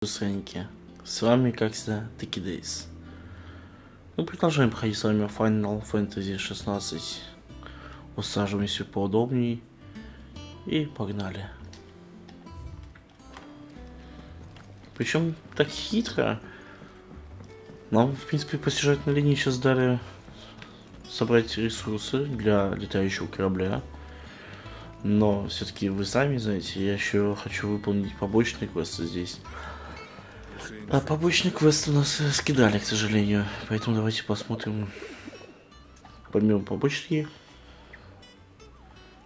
Странники. С вами, как всегда, Таки Дейс. Мы продолжаем проходить с вами Final Fantasy XVI. Усаживаемся поудобнее и погнали. Причем так хитро. Нам, в принципе, по сюжетной линии сейчас дали собрать ресурсы для летающего корабля. Но все-таки вы сами знаете, я еще хочу выполнить побочные квесты здесь. А побочный квест у нас скидали, к сожалению. Поэтому давайте посмотрим. Помимо побочки,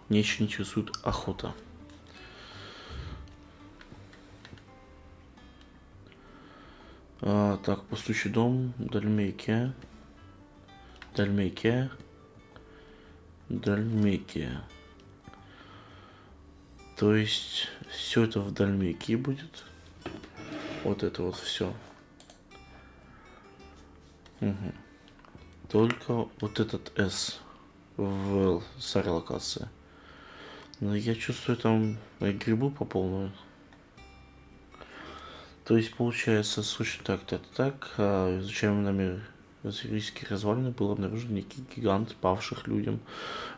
меня еще интересует охота. Так, пустующий дом, Дальмекия. То есть все это в Дальмекии будет. Вот это вот все. Угу. Только вот этот S в старой локации. Но я чувствую там грибы по полную. То есть получается, слушай, так, изучаем нами сирийские развалины, был обнаружен некий гигант, павших людям.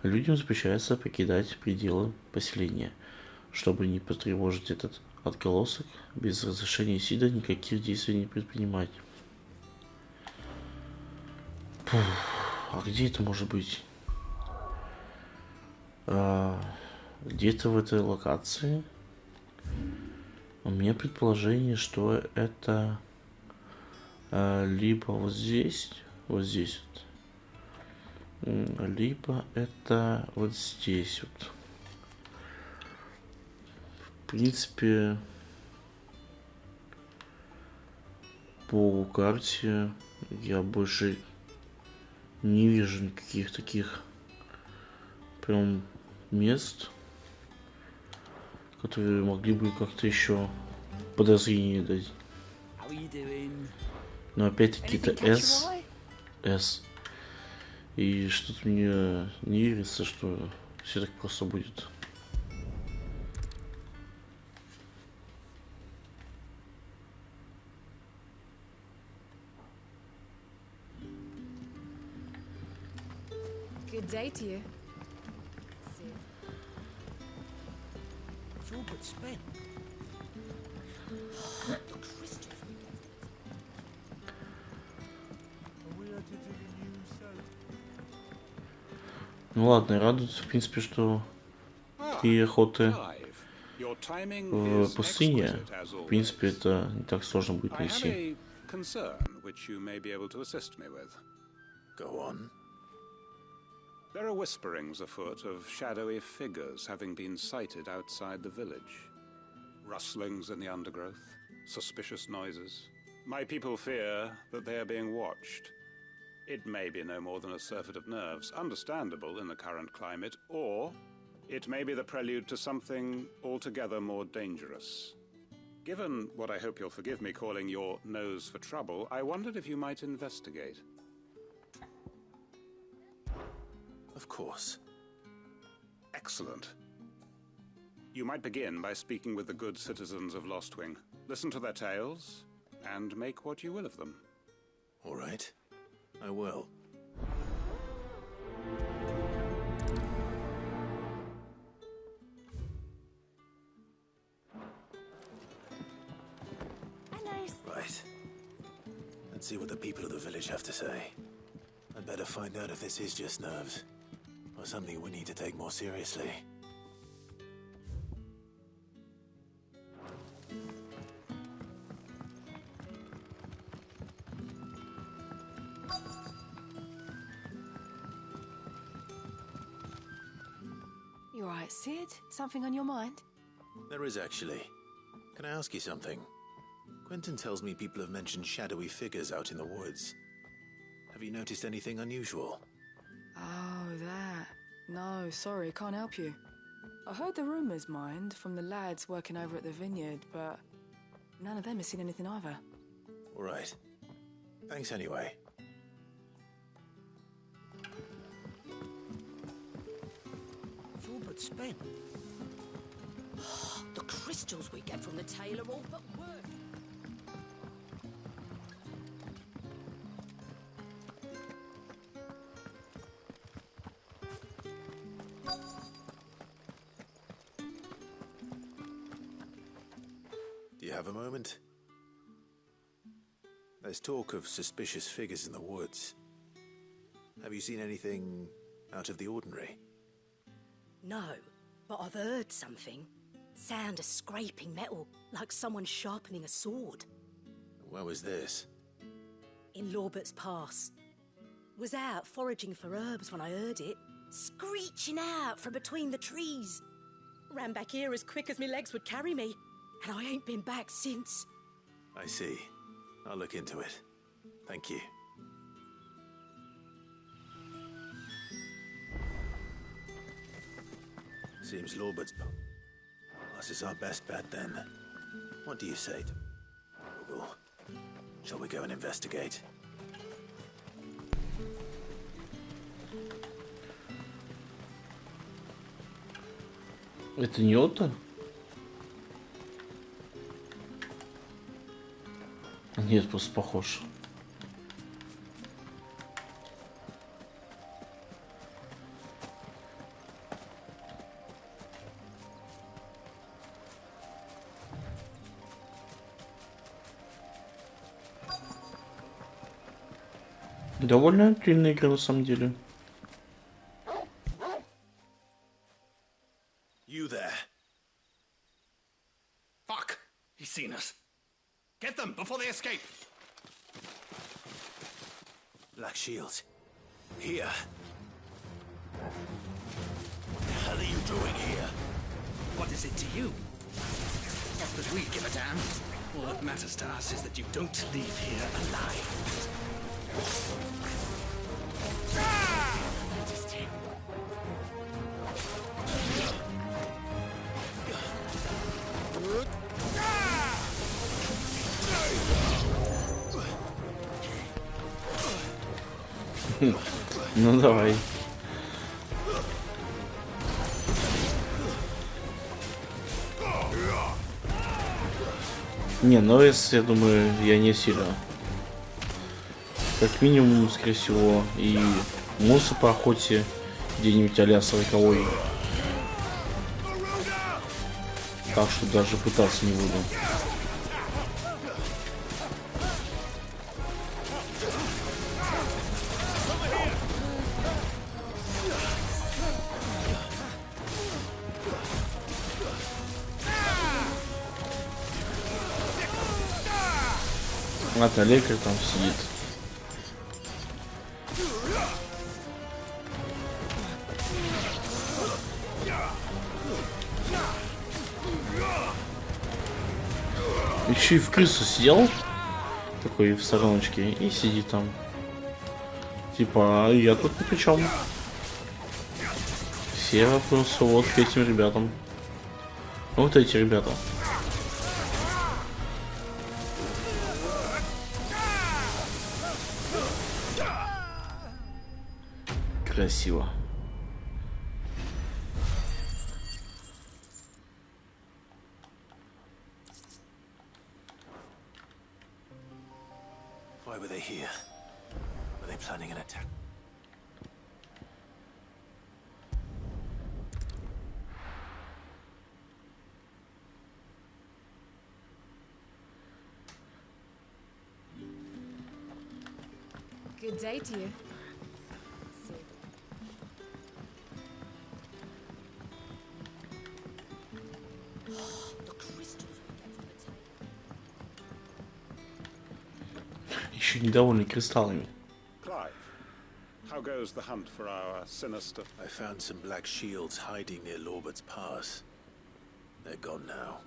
Людям запрещается покидать пределы поселения. Чтобы не потревожить этот отголосок, без разрешения Сида никаких действий не предпринимать. А где это может быть? Где-то в этой локации. У меня предположение, что это либо вот здесь вот, либо это вот здесь вот. В принципе, по карте я больше не вижу никаких таких прям мест, которые могли бы как-то еще подозрение дать. Но опять-таки это S. И что-то мне не верится, что все так просто будет. Good day to you. Ну ладно, радует, в принципе, что и охоты в пустыне, в принципе, это не так сложно будет найти. There are whisperings afoot of shadowy figures having been sighted outside the village. Rustlings in the undergrowth, suspicious noises. My people fear that they are being watched. It may be no more than a surfeit of nerves, understandable in the current climate, or it may be the prelude to something altogether more dangerous. Given what I hope you'll forgive me calling your nose for trouble, I wondered if you might investigate. Of course. Excellent. You might begin by speaking with the good citizens of Lostwing. Listen to their tales, and make what you will of them. All right. I will. Right. Let's see what the people of the village have to say. I'd better find out if this is just nerves, or something we need to take more seriously. You alright, Sid? Something on your mind? There is actually. Can I ask you something? Quentin tells me people have mentioned shadowy figures out in the woods. Have you noticed anything unusual? Oh, that. No, sorry, can't help you. I heard the rumours, mind, from the lads working over at the vineyard, but none of them has seen anything either. All right. Thanks anyway. It's all but spent. The crystals we get from the tail are all but worth. have a moment? There's talk of suspicious figures in the woods. Have you seen anything out of the ordinary? No, but I've heard something. Sound of scraping metal, like someone sharpening a sword. Where was this? In Lorbert's Pass. Was out foraging for herbs when I heard it, screeching out from between the trees. Ran back here as quick as my legs would carry me, and I ain't been back since. I see. I'll look into it. Thank you. Seems Lorbert's Pass is our best bet then. What do you say? Google. Shall we go and investigate? Это не Отто? Нет, просто похож. Довольно длинная игра на самом деле. You there? Fuck! He's seen us. Get them before they escape. Black Shields. Here. What the hell are you doing here? What is it to you? Not that we give a damn. All that matters to us is that you don't leave here alive. Ну давай. Не, Норрис, я думаю, я не сильно. Как минимум, скорее всего, и Муса по охоте где-нибудь а-ля 40-й. Так что даже пытаться не буду. А-то лекарь там сидит. Еще и в крысу сидел, такой в стороночке, и сидит там. Типа, а я тут ни при чем. Все вопросы вот к этим ребятам. Вот эти ребята. Красиво. Why were they here? Were they planning an attack? Good day to you. Еще недовольный кристаллами. Clive, how goes the hunt for our sinister... I found some black shields hiding near Lorbert's Pass. They're gone now.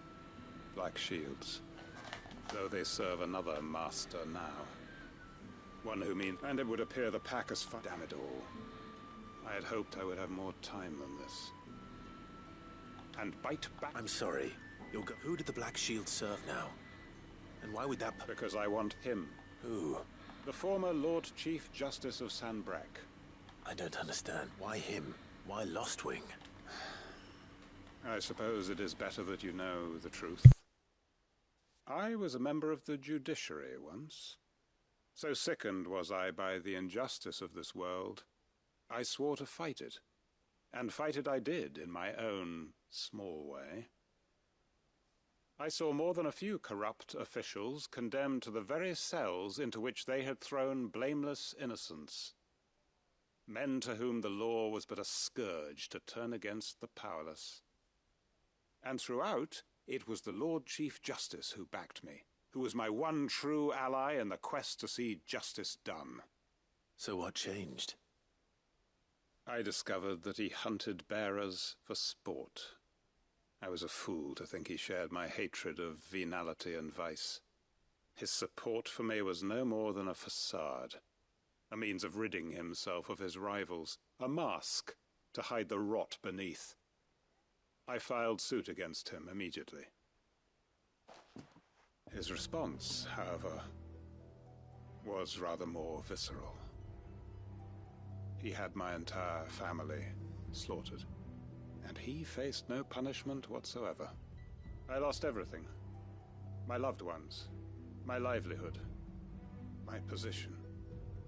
Black shields. Though they serve another master now. One who means... And it would appear the pack has... Damn it all. I had hoped I would have more time than this. And bite back... I'm sorry. Who did the black shields serve now? And why would that... Because I want him. Who? The former Lord Chief Justice of Sanbreque. I don't understand. Why him? Why Lostwing? I suppose it is better that you know the truth. I was a member of the judiciary once. So sickened was I by the injustice of this world, I swore to fight it. And fight it I did, in my own small way. I saw more than a few corrupt officials condemned to the very cells into which they had thrown blameless innocents. Men to whom the law was but a scourge to turn against the powerless. And throughout, it was the Lord Chief Justice who backed me, who was my one true ally in the quest to see justice done. So what changed? I discovered that he hunted bearers for sport. I was a fool to think he shared my hatred of venality and vice. His support for me was no more than a facade, a means of ridding himself of his rivals, a mask to hide the rot beneath. I filed suit against him immediately. His response, however, was rather more visceral. He had my entire family slaughtered, and he faced no punishment whatsoever. I lost everything. My loved ones, my livelihood, my position,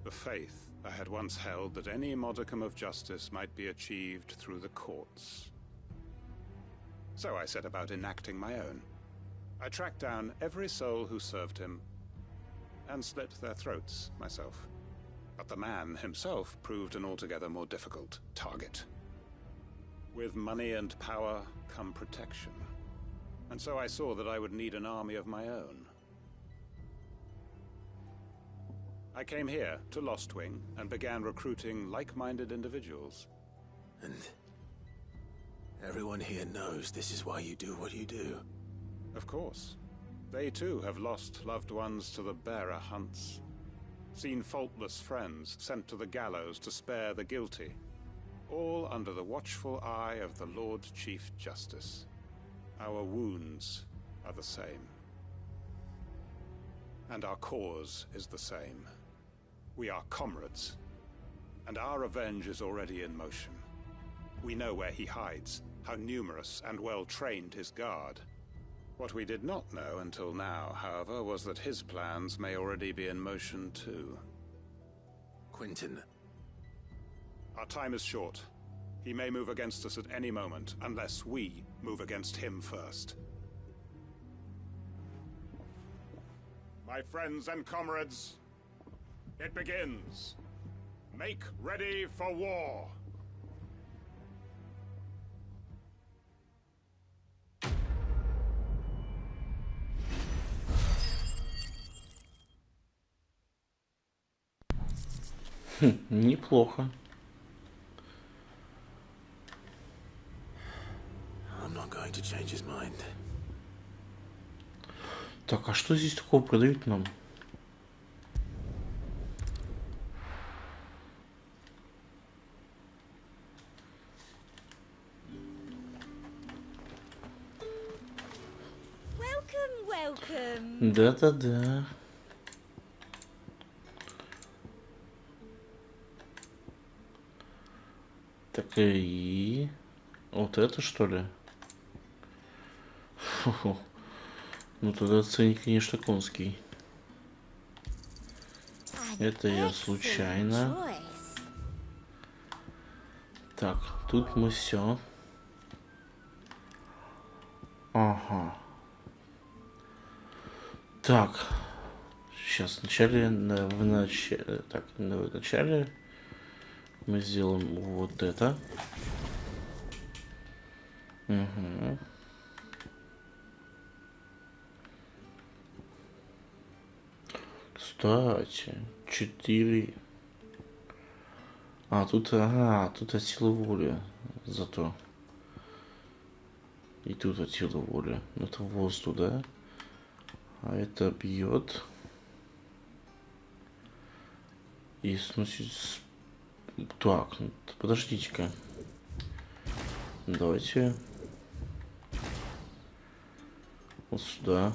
the faith I had once held that any modicum of justice might be achieved through the courts. So I set about enacting my own. I tracked down every soul who served him, and slit their throats myself. But the man himself proved an altogether more difficult target. With money and power come protection. And so I saw that I would need an army of my own. I came here to Lostwing and began recruiting like-minded individuals. And everyone here knows this is why you do what you do. Of course. They too have lost loved ones to the bearer hunts. Seen faultless friends sent to the gallows to spare the guilty. All under the watchful eye of the Lord Chief Justice. Our wounds are the same. And our cause is the same. We are comrades. And our revenge is already in motion. We know where he hides, how numerous and well-trained his guard. What we did not know until now, however, was that his plans may already be in motion too. Quentin. Our time is short. He may move against us at any moment, unless we move against him first. My friends and comrades, it begins. Make ready for war. Неплохо. I'm not going to change his mind. Так, а что здесь такого продают нам? Welcome, welcome. Да-да-да. Так и... Вот это что ли? Хо-хо. Ну тогда ценник, конечно, конский. Это я случайно. Так, тут мы все. Ага. Так. Сейчас вначале, в начале мы сделаем вот это. Угу. Кстати, 4. Тут от силы воли зато. И тут от силы воли. Это воздух, да? А это бьет. И сносит. Так, подождите-ка. Давайте вот сюда.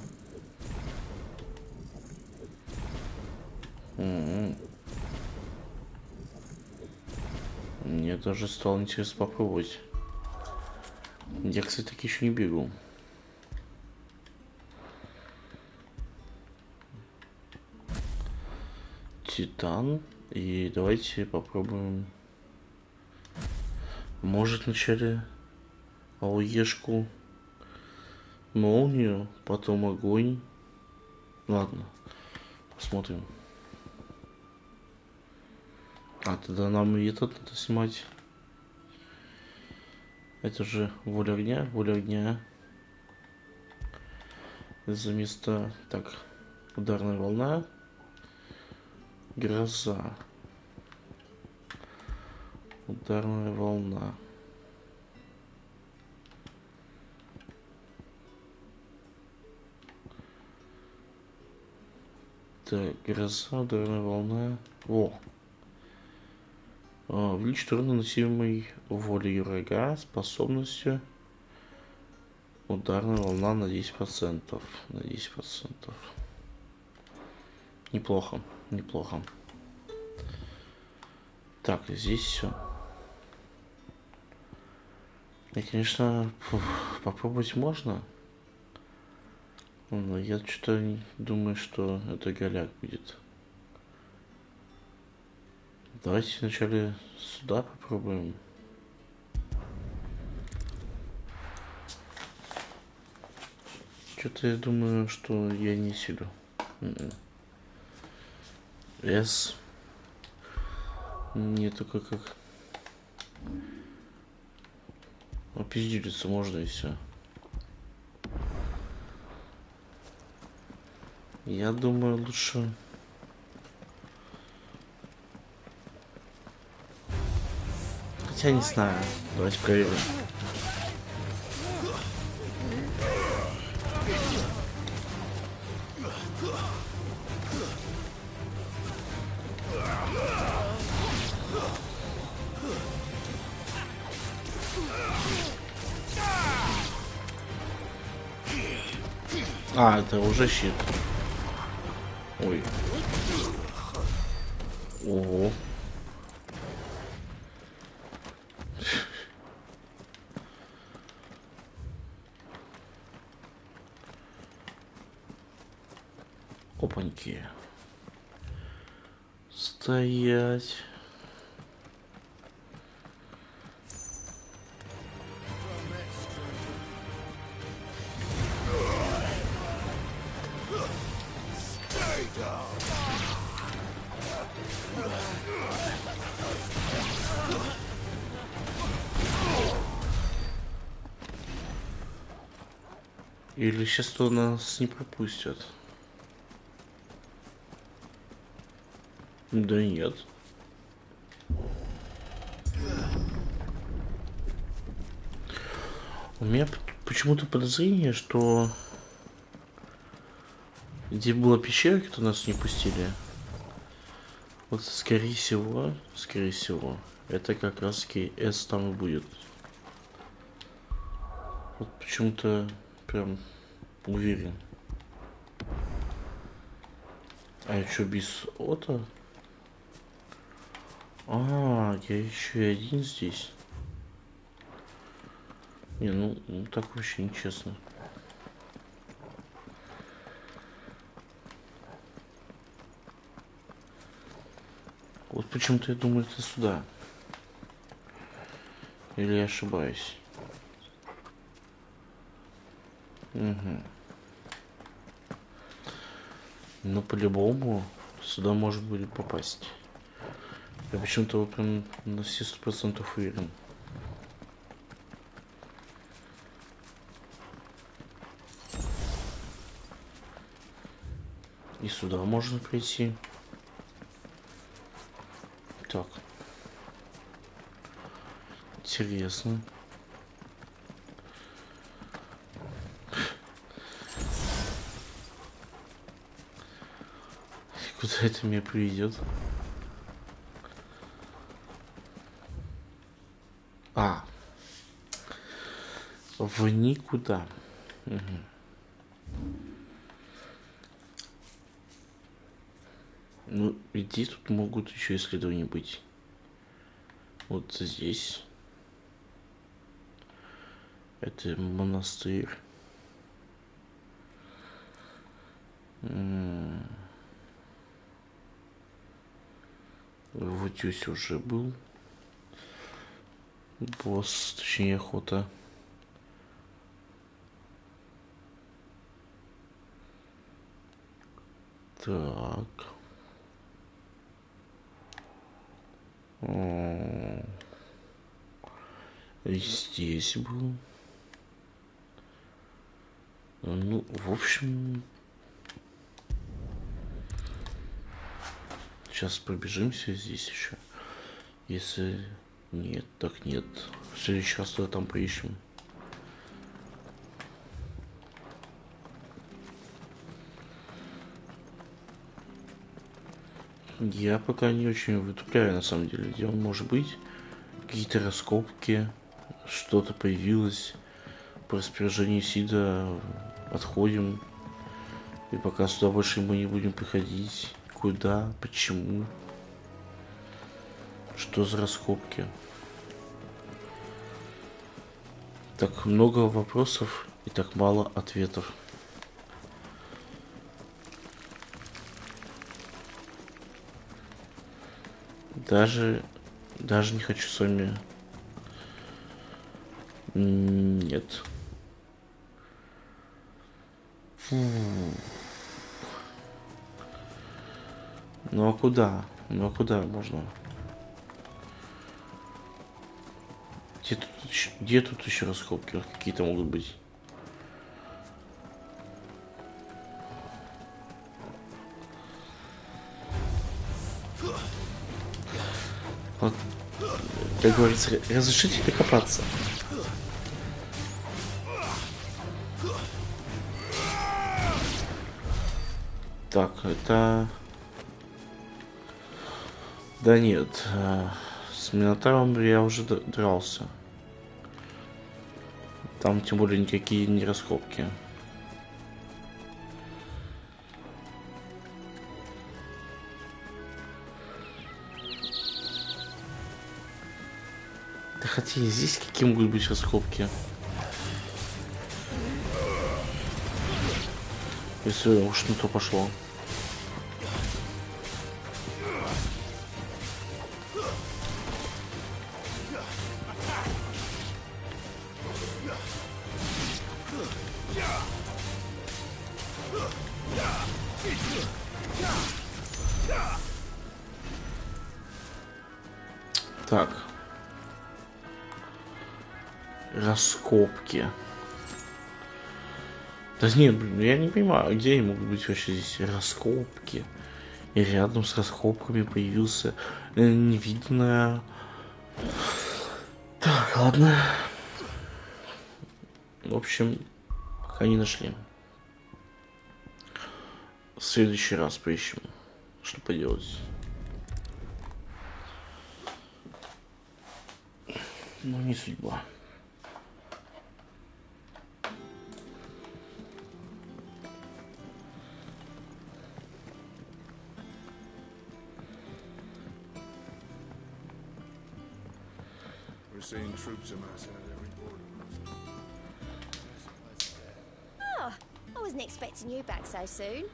Мне даже стало интересно попробовать. Я, кстати, таки еще не бегал. Титан. И давайте попробуем. Может вначале АОЕшку молнию, потом огонь. Ладно, посмотрим. А, тогда нам и этот надо снимать. Это же воля огня, воля огня. За место... Так, ударная волна. Гроза. Ударная волна. Так, гроза, ударная волна. Во. Увеличить урон, наносимый волей врага, способностью. Ударная волна на 10%. На 10%. Неплохо, неплохо. Так, здесь все. И, конечно, попробовать можно. Но я что-то думаю, что это голяк будет. Давайте вначале сюда попробуем. Что-то я думаю, что я не силю. S. Не только как. Опизделиться можно и все. Я думаю, лучше... Хотя не знаю. Давайте проверим. А, это уже щит. Ой. Ого. Опаньки. Стоять. Или сейчас то нас не пропустят? Да нет. У меня почему-то подозрение, что где была пещера, кто нас не пустили. Вот скорее всего, это как раз таки S там и будет. Вот почему-то прям уверен. А что без Ота? А, я еще и один здесь. Не, ну так вообще нечестно. Вот почему-то я думаю, это сюда. Или я ошибаюсь? Угу. Но по-любому сюда может будет попасть. Я почему-то вот прям на все 100% уверен. И сюда можно пройти. Так. Интересно. Куда это меня приведет? А. В никуда. Угу. Ну, иди, тут могут еще исследования быть. Вот здесь. Это монастырь. Вот здесь уже был. Босс, точнее охота. Так. Здесь был. Ну, в общем... Сейчас пробежимся здесь еще. Если нет, так нет. В следующий раз тогда там поищем. Я пока не очень вытупляю, на самом деле, где он может быть. Какие-то раскопки, что-то появилось. По распоряжению Сида отходим. И пока сюда больше мы не будем приходить. Куда? Почему? Что за раскопки? Так много вопросов и так мало ответов. Даже не хочу с вами. Нет. Ну а куда? Ну а куда можно? Где тут еще раскопки какие-то могут быть? Вот, как говорится, разрешите прикопаться. Так, это... Да нет, с Минотавром я уже дрался. Там тем более никакие не раскопки. Да хотя и здесь какие могут быть раскопки. Если уж на то пошло. Так. Раскопки. Да нет, блин, я не понимаю, где они могут быть вообще здесь раскопки. И рядом с раскопками появился невиданная... Так, ладно. В общем, пока не нашли. В следующий раз поищем, что поделать. Ну, не судьба. We're seeing troops amassing at every border. Oh, I wasn't expecting you back so soon.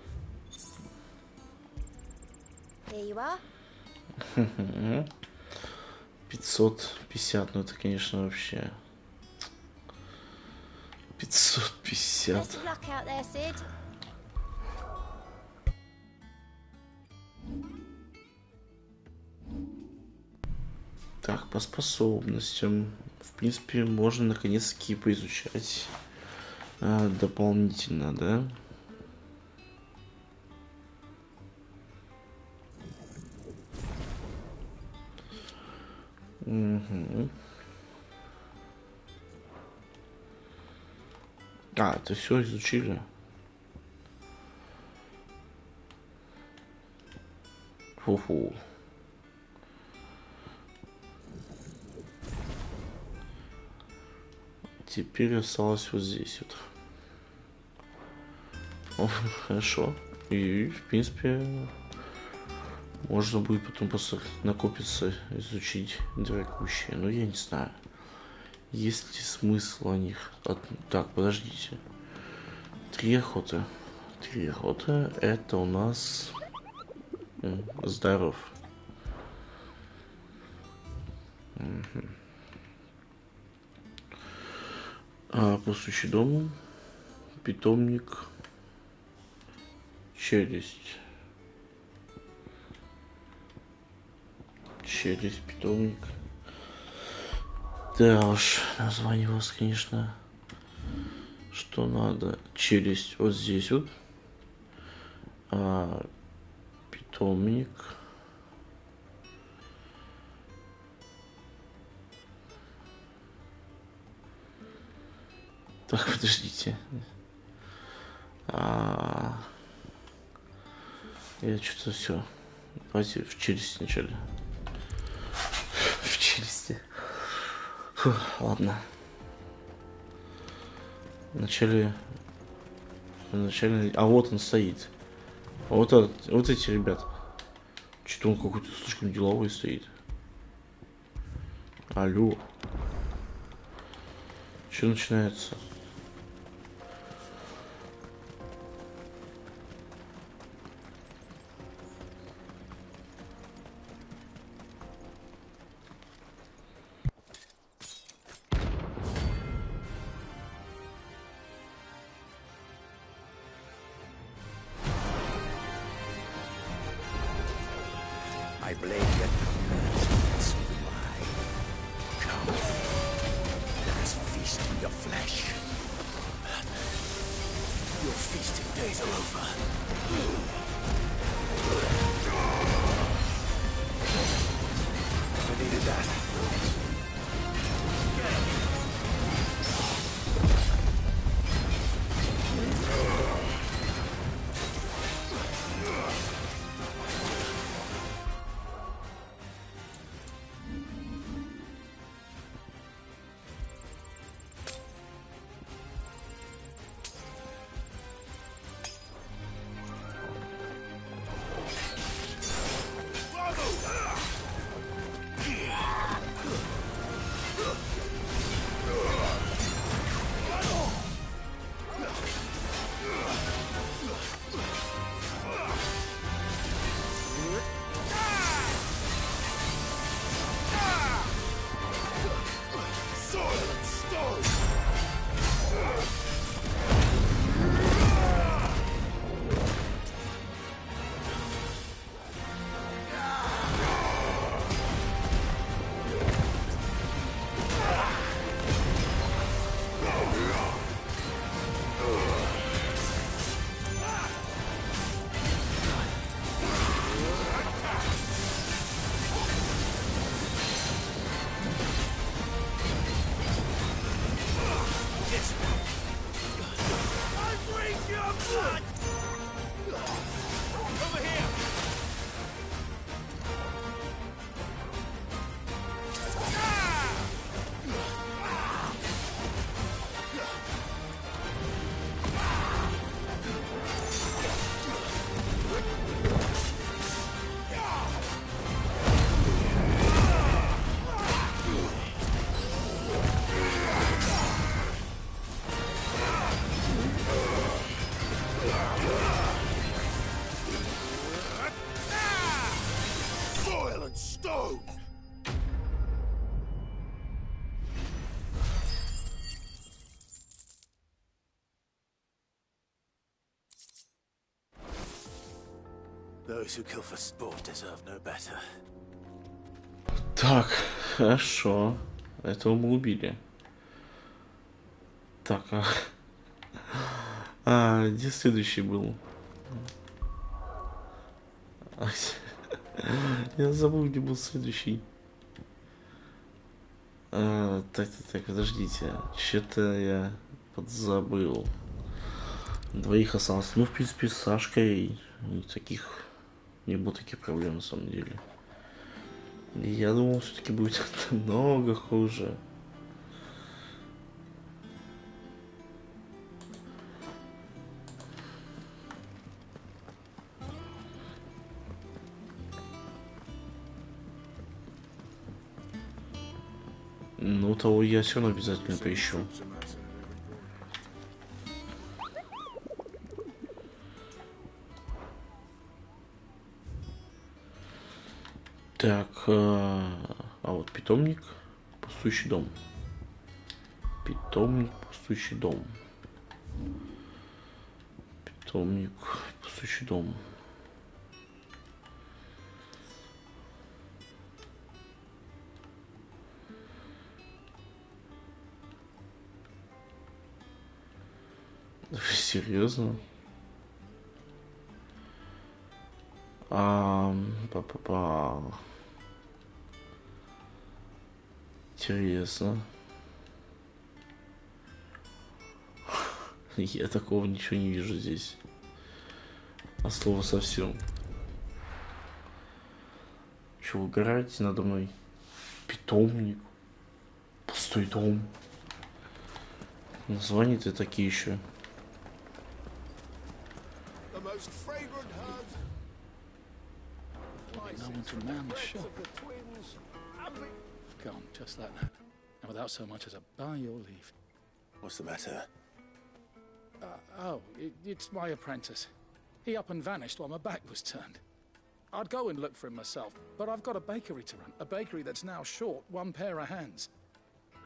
Here you are. 550, ну это, конечно, вообще... 550. Best of luck out there, Sid. Так, по способностям. В принципе, можно наконец-таки поизучать дополнительно, да? Угу. А, это все изучили. Фу-фу. Теперь осталось вот здесь вот. О, хорошо. И, в принципе, можно будет потом просто накопиться, изучить дорогущие. Но я не знаю. Есть ли смысл о них? Так, подождите. 3 охоты. 3 охоты. Это у нас... Здоров. Угу. Пустующий дом. Питомник. Челюсть. Челюсть, питомник. Да уж, название у вас, конечно, что надо. Челюсть вот здесь вот. А питомник. Так, подождите. Я что-то все. Давайте в челюсти вначале. В челюсти. Фу, ладно. Вначале. А вот он стоит. Вот эти ребята. Что-то он какой-то слишком деловой стоит. Алло. Что начинается? My blade yet burns, let's see why. Come, let us feast on your flesh. Your feasting days are over. I needed that. Those who kill for sport deserve no better. Так, хорошо. Этого мы убили. Так, где следующий был? Я забыл, где был следующий. Так, подождите. Что-то я подзабыл. Двоих осталось. Ну, в принципе, с Сашкой не было таких проблем на самом деле. Я думал, все-таки будет намного хуже. Ну, того я все равно обязательно поищу. Так, вот питомник, пустующий дом. Питомник, пустующий дом. Питомник, пустующий дом. Серьезно? Па-па-па. Интересно. Я такого ничего не вижу здесь. А слово совсем. Че, вы угораете надо мной? Питомник. Пустой дом. Названия-то такие еще. No one to man the shop. Gone, just like that. And without so much as a by your leave. What's the matter? It's my apprentice. He up and vanished while my back was turned. I'd go and look for him myself, but I've got a bakery to run. A bakery that's now short one pair of hands.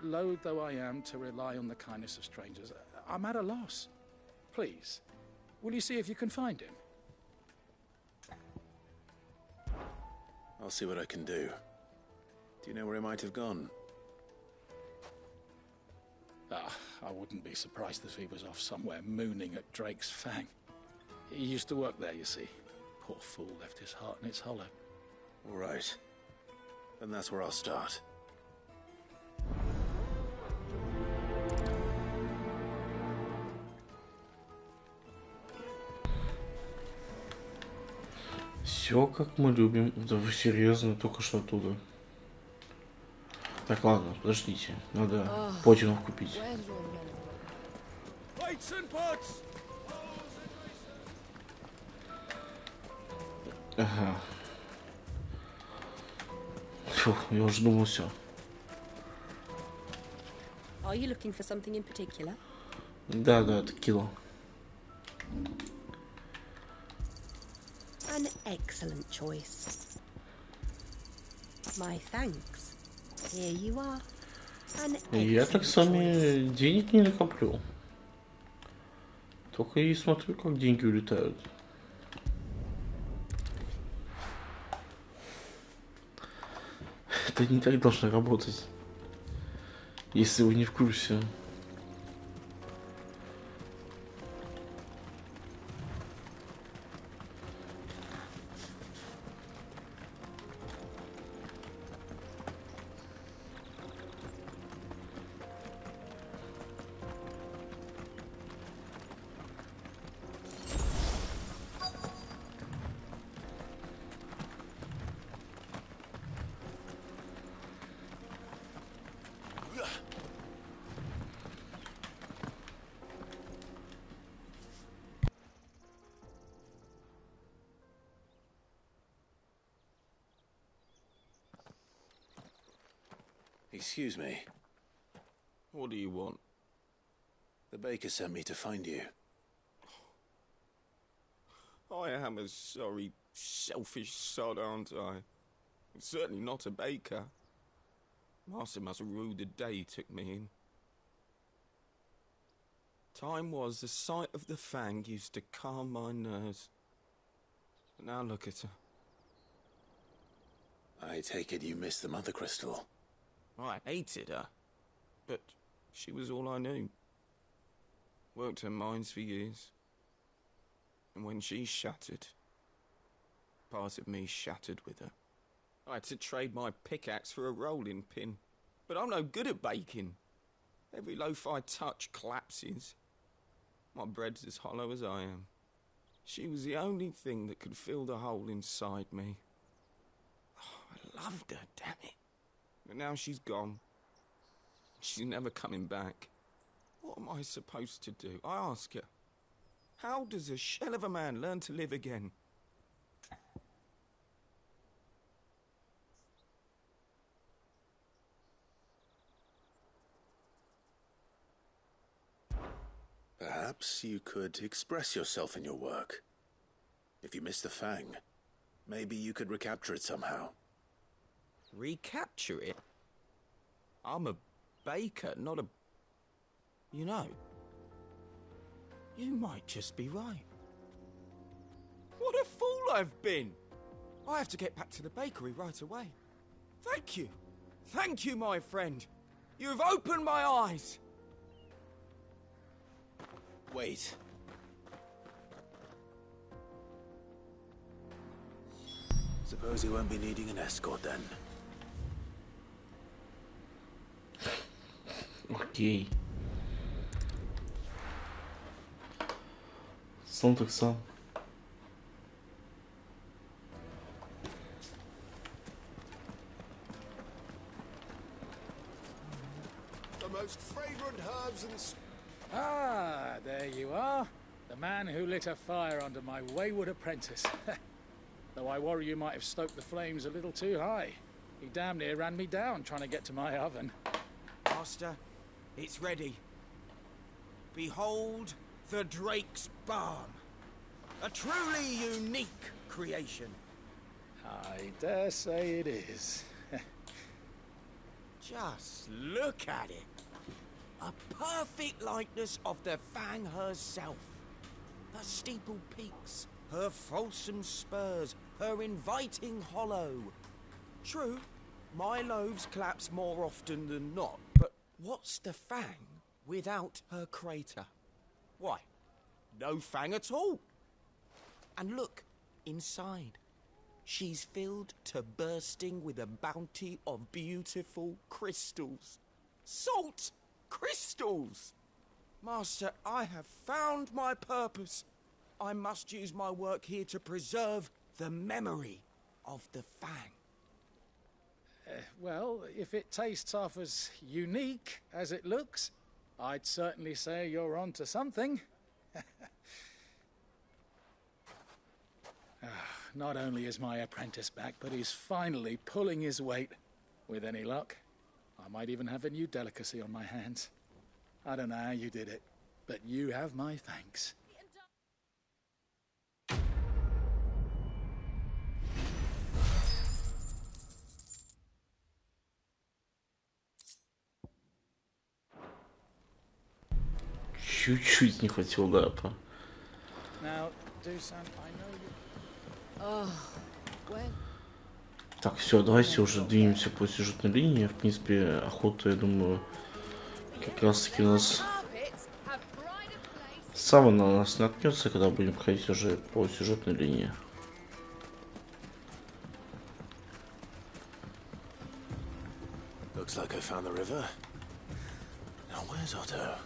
Loath though I am to rely on the kindness of strangers, I'm at a loss. Please, will you see if you can find him? I'll see what I can do. Do you know where he might have gone? I wouldn't be surprised if he was off somewhere mooning at Drake's Fang. He used to work there, you see. Poor fool left his heart in its hollow. All right. Then that's where I'll start. Все как мы любим. Да вы серьезно, только что оттуда. Так, ладно, подождите. Надо подинов купить. Ага. Фу, я уже думал все. Are you looking for something in particular? Да, текила. An excellent choice. My thanks. Here you are. An Я так сами денег не накоплю. Только и смотрю, как деньги улетают. Это не так должно работать. Если вы не в курсе. Excuse me. What do you want? The baker sent me to find you. I am a sorry, selfish sod, aren't I? I'm certainly not a baker. Master must rue the day he took me in. Time was the sight of the Fang used to calm my nerves. But now look at her. I take it you missed the Mother Crystal. I hated her, but she was all I knew. Worked her mines for years. And when she shattered, part of me shattered with her. I had to trade my pickaxe for a rolling pin, but I'm no good at baking. Every loaf I touch collapses. My bread's as hollow as I am. She was the only thing that could fill the hole inside me. Oh, I loved her, damn it. But now she's gone. She's never coming back. What am I supposed to do? I ask her. How does a shell of a man learn to live again? Perhaps you could express yourself in your work. If you missed the Fang, maybe you could recapture it somehow. Recapture it? I'm a baker, not a... You know, you might just be right. What a fool I've been! I have to get back to the bakery right away. Thank you. Thank you, my friend. You've opened my eyes. Wait. Suppose he won't be needing an escort then. Окей. Сам так сам. The most fragrant herbs and Ah, there you are. The man who lit a fire under my wayward apprentice. Though I worry you might have stoked the flames a little too high. He damn near ran me down trying to get to my oven. Master, it's ready. Behold the Drake's Balm. A truly unique creation. I dare say it is. Just look at it. A perfect likeness of the Fang herself. Her steeple peaks, her fulsome spurs, her inviting hollow. True, my loaves collapse more often than not, but what's the Fang without her crater? Why, no Fang at all. And look, inside. She's filled to bursting with a bounty of beautiful crystals. Salt crystals! Master, I have found my purpose. I must use my work here to preserve the memory of the Fang. Well, if it tastes half as unique as it looks, I'd certainly say you're onto something. Not only is my apprentice back, but he's finally pulling his weight. With any luck, I might even have a new delicacy on my hands. I don't know how you did it, but you have my thanks. Чуть-чуть не хватило гарпа. Now, Dusan, I know you... Oh, when? Так, все, давайте уже двинемся по сюжетной линии. В принципе, охота, я думаю, как раз таки у нас сама на нас наткнется, когда будем проходить уже по сюжетной линии. Looks like I found the river. Now where's Otto?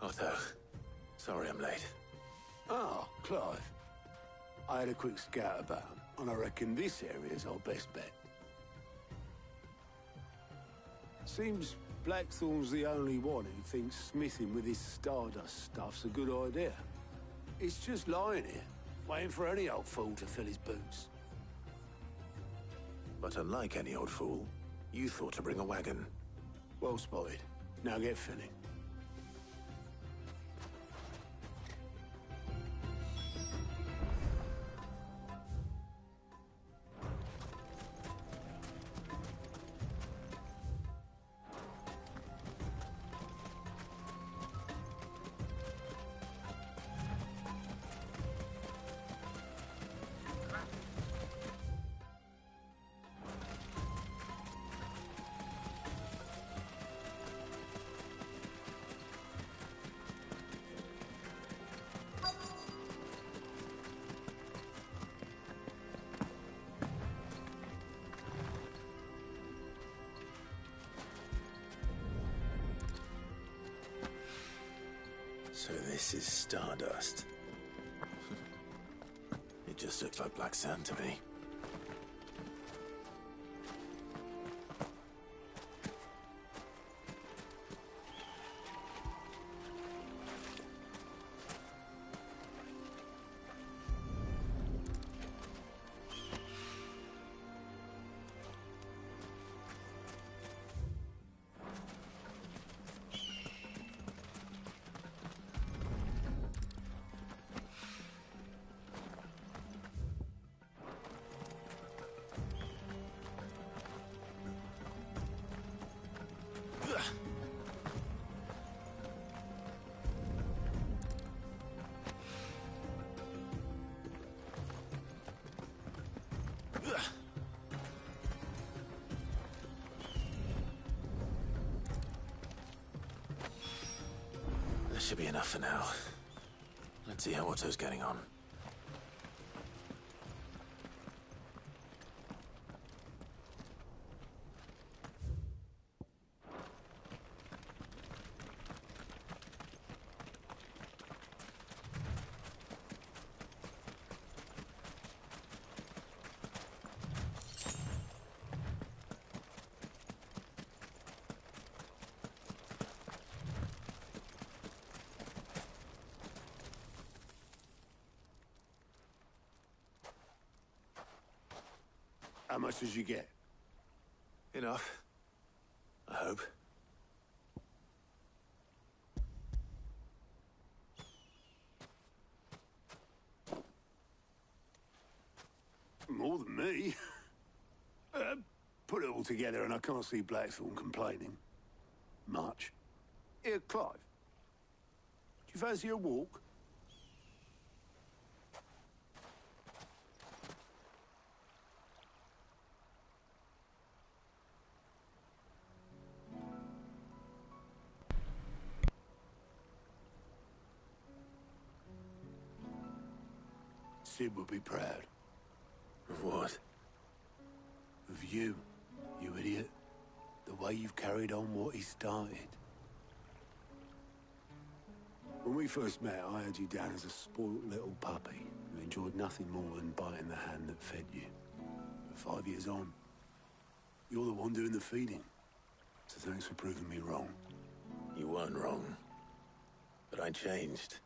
Otto, sorry I'm late. Oh, Clive. I had a quick scout about, and I reckon this area's our best bet. Seems Blackthorn's the only one who thinks smithing with this Stardust stuff's a good idea. It's just lying here, waiting for any old fool to fill his boots. But unlike any old fool, you thought to bring a wagon. Well spotted. Now get filling. So this is Stardust. It just looks like black sand to me. should be enough for now. Let's see how Otto's getting on. How much did you get? Enough. I hope. More than me. Put it all together and I can't see Blackthorn complaining. Much. Here, Clive. Do you fancy a walk? Sid would be proud. Of what? Of you, you idiot. The way you've carried on what he started. When we first met, I had you down as a spoilt little puppy who enjoyed nothing more than biting the hand that fed you. But 5 years on, you're the one doing the feeding. So thanks for proving me wrong. You weren't wrong. But I changed.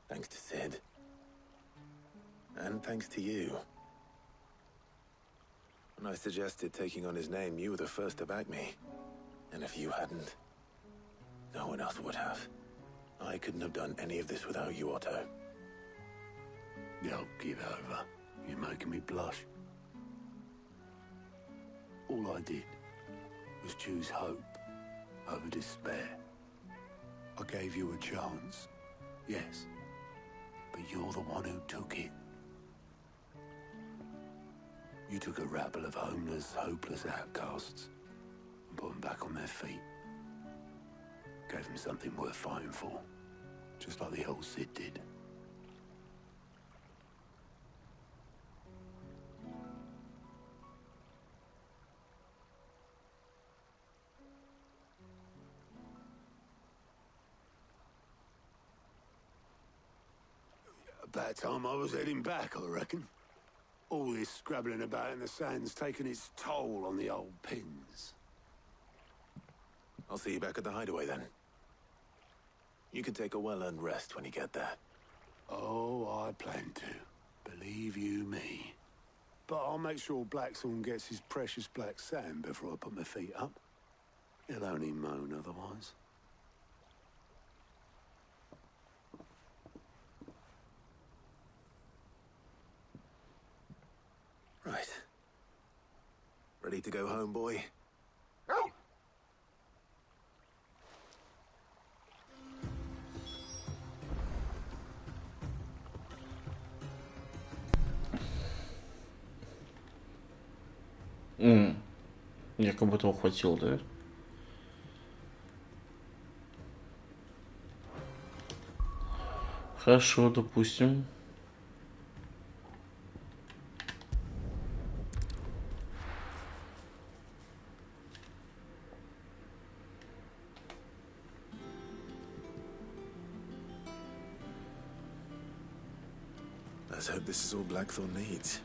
Thanks to Sid. And thanks to you. When I suggested taking on his name, you were the first to back me. And if you hadn't, no one else would have. I couldn't have done any of this without you, Otto. Don't give over. You're making me blush. All I did was choose hope over despair. I gave you a chance, yes, but you're the one who took it. You took a rabble of homeless, hopeless outcasts and put them back on their feet. Gave them something worth fighting for, just like the old Sid did. About time I was heading back, I reckon. All this scrabbling about in the sand's taken its toll on the old pins. I'll see you back at the hideaway then. You can take a well-earned rest when you get there. Oh, I plan to. Believe you me. But I'll make sure Blackthorn gets his precious black sand before I put my feet up. He'll only moan otherwise. Right. Ready to go home, boy? Я как будто ухватил, да? Хорошо, допустим. Let's hope this is all Blackthorn needs.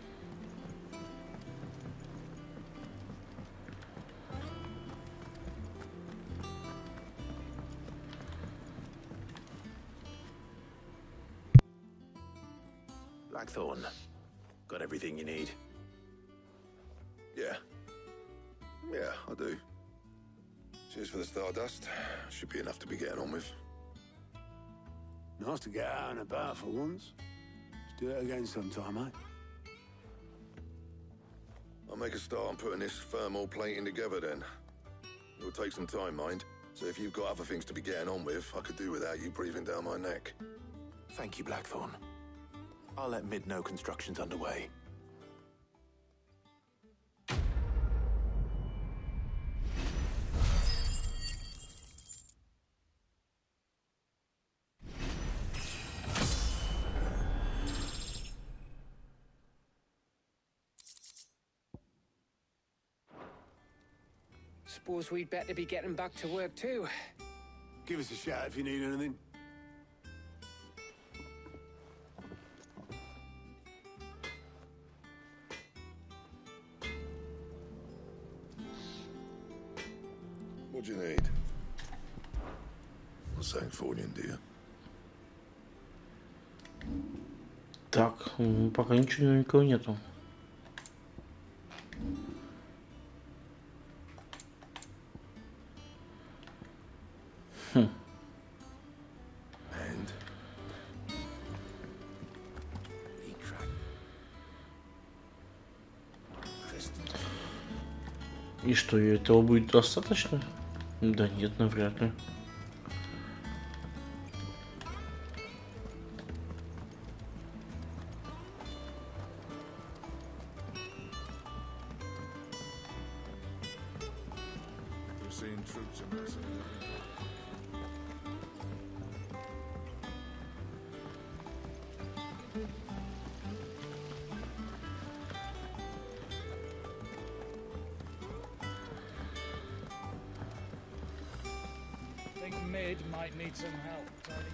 Blackthorn, got everything you need? Yeah. Yeah, I do. Cheers for the stardust. Should be enough to be getting on with. Nice to get out and about for once. Let's do it again sometime, eh? I'll make a start on putting this thermal plating together then. It'll take some time, mind. So if you've got other things to be getting on with, I could do without you breathing down my neck. Thank you, Blackthorn. I'll let Mid know construction's underway. Suppose we'd better be getting back to work too. Give us a shout if you need anything. What do you need? What's something for you, dear? Так, пока ничего никого нету. И что, и этого будет достаточно? Да нет, навряд ли. I think Mid might need some help tidying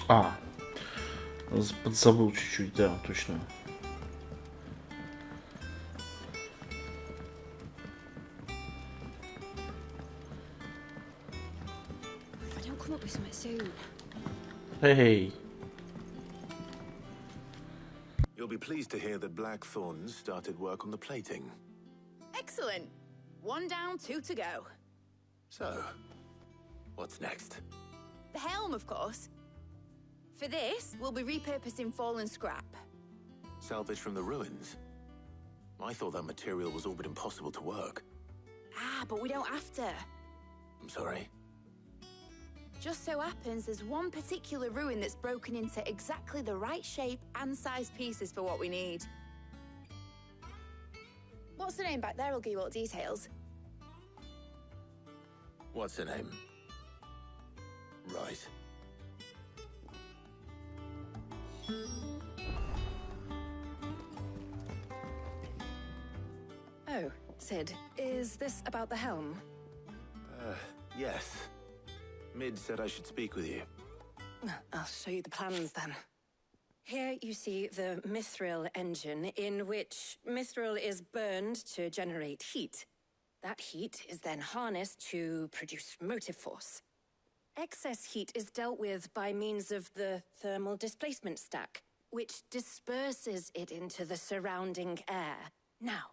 up. Подзабыл чуть-чуть, да, точно. If I don't come up with something soon. Hey. You'll be pleased to hear that Blackthorn's started work on the plating. Excellent. 1 down, 2 to go. So, what's next? The helm, of course. For this, we'll be repurposing fallen scrap. Salvage from the ruins? I thought that material was all but impossible to work. But we don't have to. I'm sorry. Just so happens there's one particular ruin that's broken into exactly the right shape and size pieces for what we need. What's the name back there? I'll give you all the details. What's her name? Right. Oh, Sid, is this about the helm? Yes. Mid said I should speak with you. I'll show you the plans then. Here you see the mithril engine, in which mithril is burned to generate heat. That heat is then harnessed to produce motive force. Excess heat is dealt with by means of the thermal displacement stack, which disperses it into the surrounding air. Now,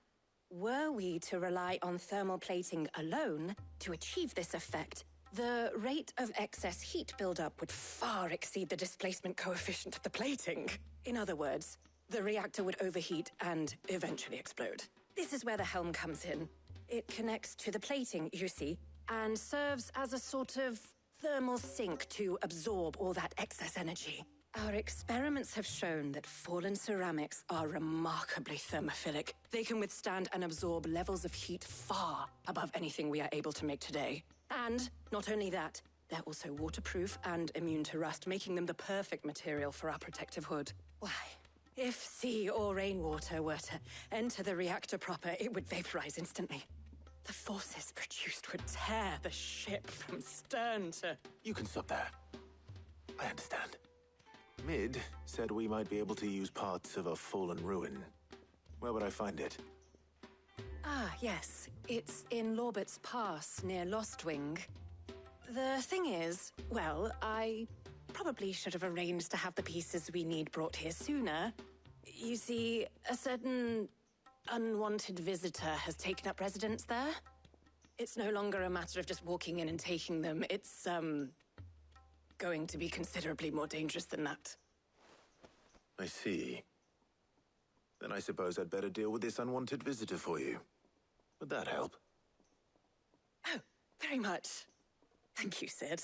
were we to rely on thermal plating alone to achieve this effect, the rate of excess heat buildup would far exceed the displacement coefficient of the plating. In other words, the reactor would overheat and eventually explode. This is where the helm comes in. It connects to the plating, you see, and serves as a sort of thermal sink to absorb all that excess energy. Our experiments have shown that fallen ceramics are remarkably thermophilic. They can withstand and absorb levels of heat far above anything we are able to make today. And not only that, they're also waterproof and immune to rust, making them the perfect material for our protective hood. Why, if sea or rainwater were to enter the reactor proper, it would vaporize instantly. The forces produced would tear the ship from stern to... You can stop there. I understand. Mid said we might be able to use parts of a fallen ruin. Where would I find it? Yes. It's in Lorbert's Pass, near Lostwing. The thing is, well, I probably should have arranged to have the pieces we need brought here sooner. You see, a certain unwanted visitor has taken up residence there. It's no longer a matter of just walking in and taking them. It's, going to be considerably more dangerous than that. I see. Then I suppose I'd better deal with this unwanted visitor for you. Would that help? Oh, very much. Thank you, Sid.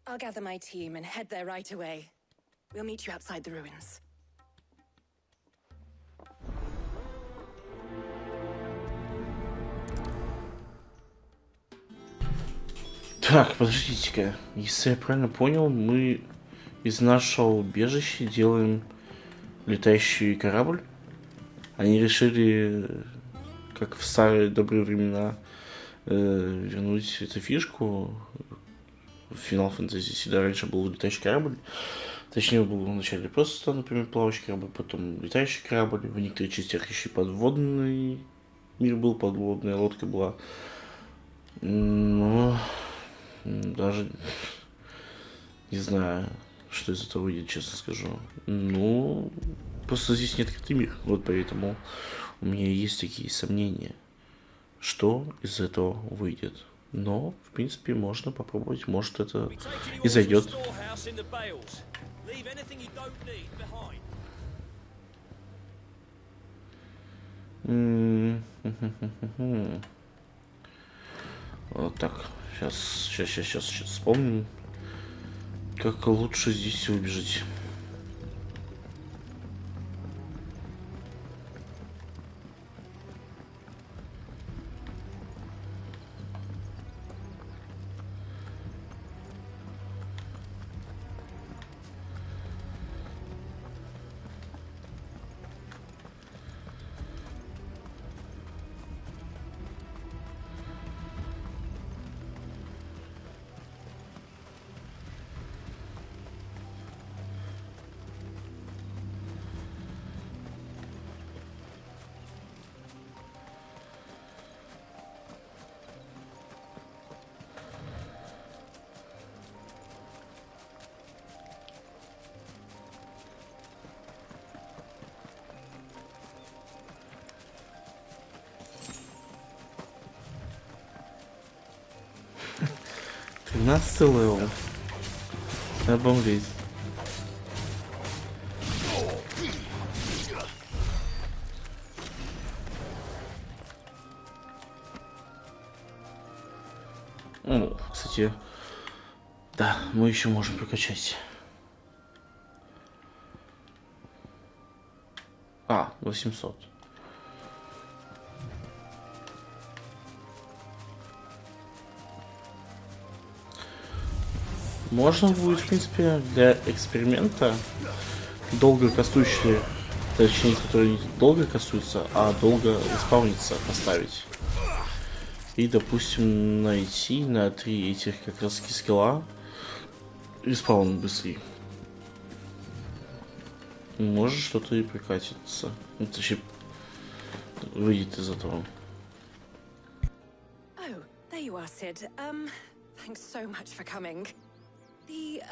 I'll gather my team and head there right away. We'll meet you outside the ruins. Так, подождите-ка. Если я правильно понял, мы из нашего убежища делаем летающий корабль? Они решили, как в старые добрые времена, вернуть эту фишку. В Final Fantasy всегда раньше был летающий корабль. Точнее, был вначале просто, например, плавающий корабль, потом летающий корабль. В некоторых частях еще и подводный мир был, подводная лодка была. Но даже не знаю, что из этого выйдет, честно скажу. Ну, просто здесь не открытый мир. Вот поэтому у меня есть такие сомнения, что из этого выйдет. Но, в принципе, можно попробовать. Может, это и зайдет. Вот так. Сейчас вспомним, как лучше здесь выбежать. Тринадцатый левел. Обалдеть. О, кстати, да, мы еще можем прокачать. 800. Можно будет, в принципе, для эксперимента долго кастующие, точнее, которые не долго кастуются, а долго исполнится поставить. И, допустим, найти на 3 этих как раз скилла респаун быстрее. Может, что-то и прокатится. Ну, точнее, выйдет из этого. Oh, there you are, Sid. Thanks so much for coming. The,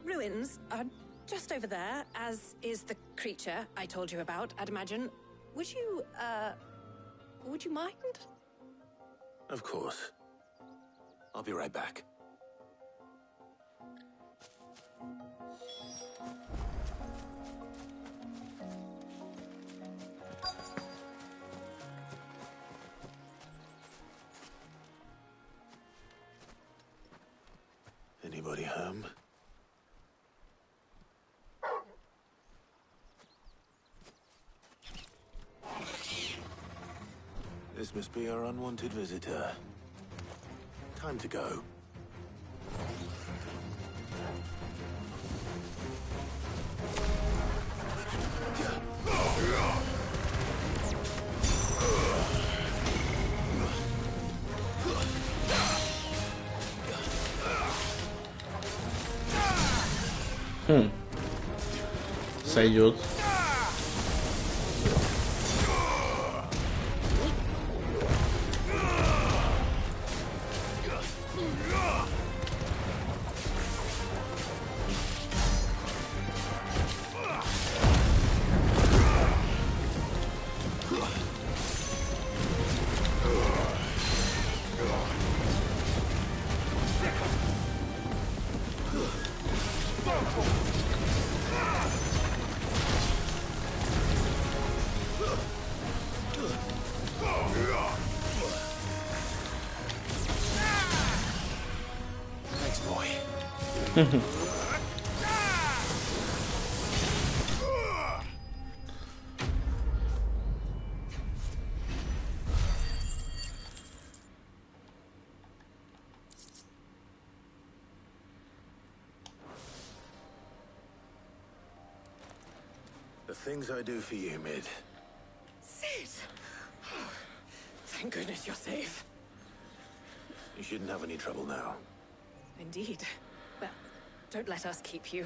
ruins are just over there, as is the creature I told you about, I'd imagine. Would you mind? Of course. I'll be right back. Anybody home? This must be our unwanted visitor. Time to go. Сойдет. The things I do for you, Mid. Thank goodness you're safe. You shouldn't have any trouble now. Indeed. Well, don't let us keep you.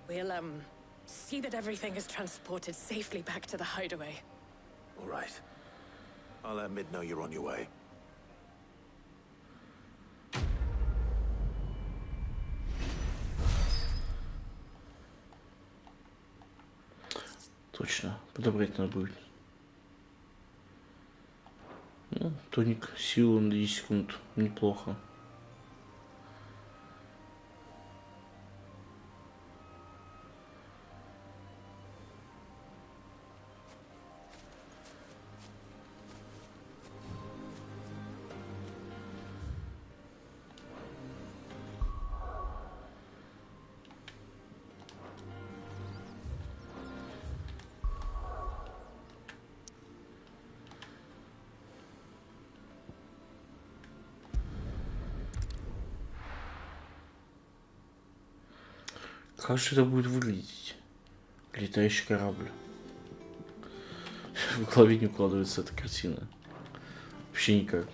We'll, see that everything is transported safely back to the hideaway. All right. I'll let Mid know you're on your way. Точно, подобрать надо будет. Ну, тоник силы на 10 секунд. Неплохо. Как же это будет выглядеть? Летающий корабль. В голове не укладывается эта картина. Вообще никак.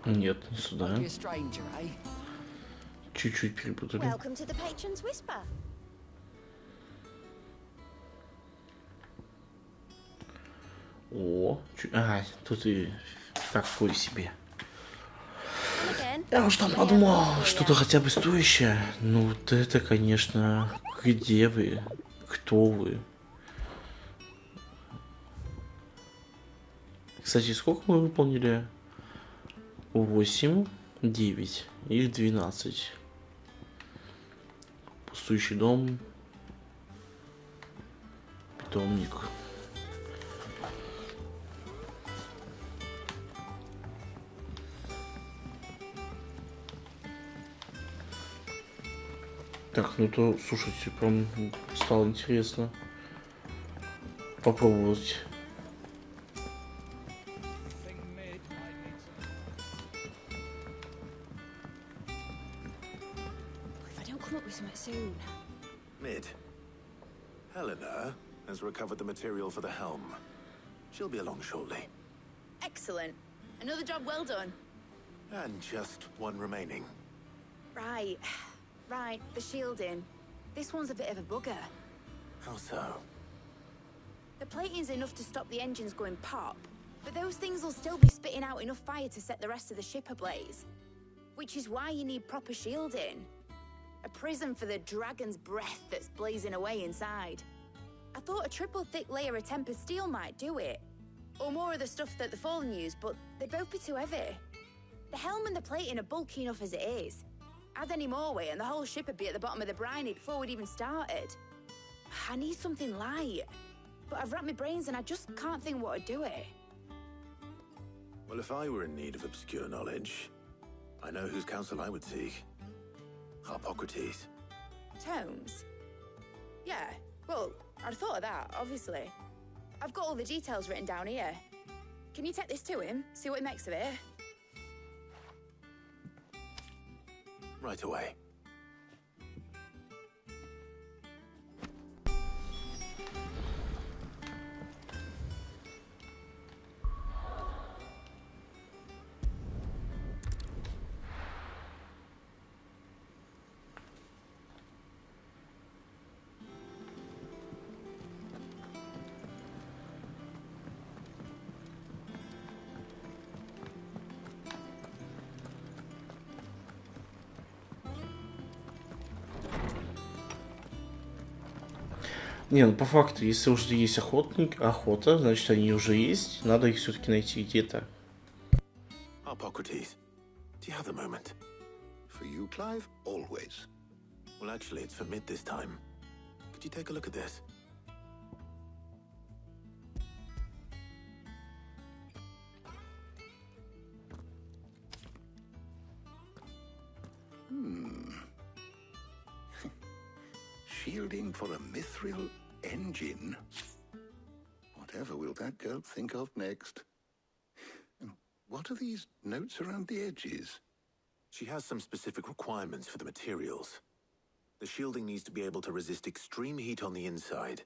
Нет, не сюда. Чуть-чуть перепутали. Welcome to the Patron's Whisper. О, тут и такой себе. Я уж там подумал, что-то хотя бы стоящее. Ну вот это, конечно, где вы? Кто вы? Кстати, сколько мы выполнили? 8, 9 и 12. Пустующий дом. Питомник. Так, ну то, слушайте, прям стало интересно попробовать. Mid. Helena has recovered the material for the helm. She'll be along shortly. Excellent. Another job well done. And just one remaining. Right. Right, the shielding. This one's a bit of a bugger. How so? The plating's enough to stop the engines going pop, but those things will still be spitting out enough fire to set the rest of the ship ablaze. Which is why you need proper shielding. A prism for the dragon's breath that's blazing away inside. I thought a triple thick layer of tempered steel might do it. Or more of the stuff that the Fallen use, but they'd both be too heavy. The helm and the plating are bulky enough as it is. Add any more weight and the whole ship would be at the bottom of the briny before we'd even started. I need something light. But I've racked my brains and I just can't think what would do it. Well, if I were in need of obscure knowledge, I know whose counsel I would seek. Hippocrates. Tomes? Yeah, well, I'd thought of that, obviously. I've got all the details written down here. Can you take this to him, see what he makes of it? Right away. Не, ну по факту, если уже есть охота, значит они уже есть. Надо их все-таки найти где-то. Hippocrates, do you have a moment? For you, Clive, always. Well, actually, it's for Mid this time. Could you take a look at this? Shielding for a mithril engine. Whatever will that girl think of next? And what are these notes around the edges? She has some specific requirements for the materials. The shielding needs to be able to resist extreme heat on the inside,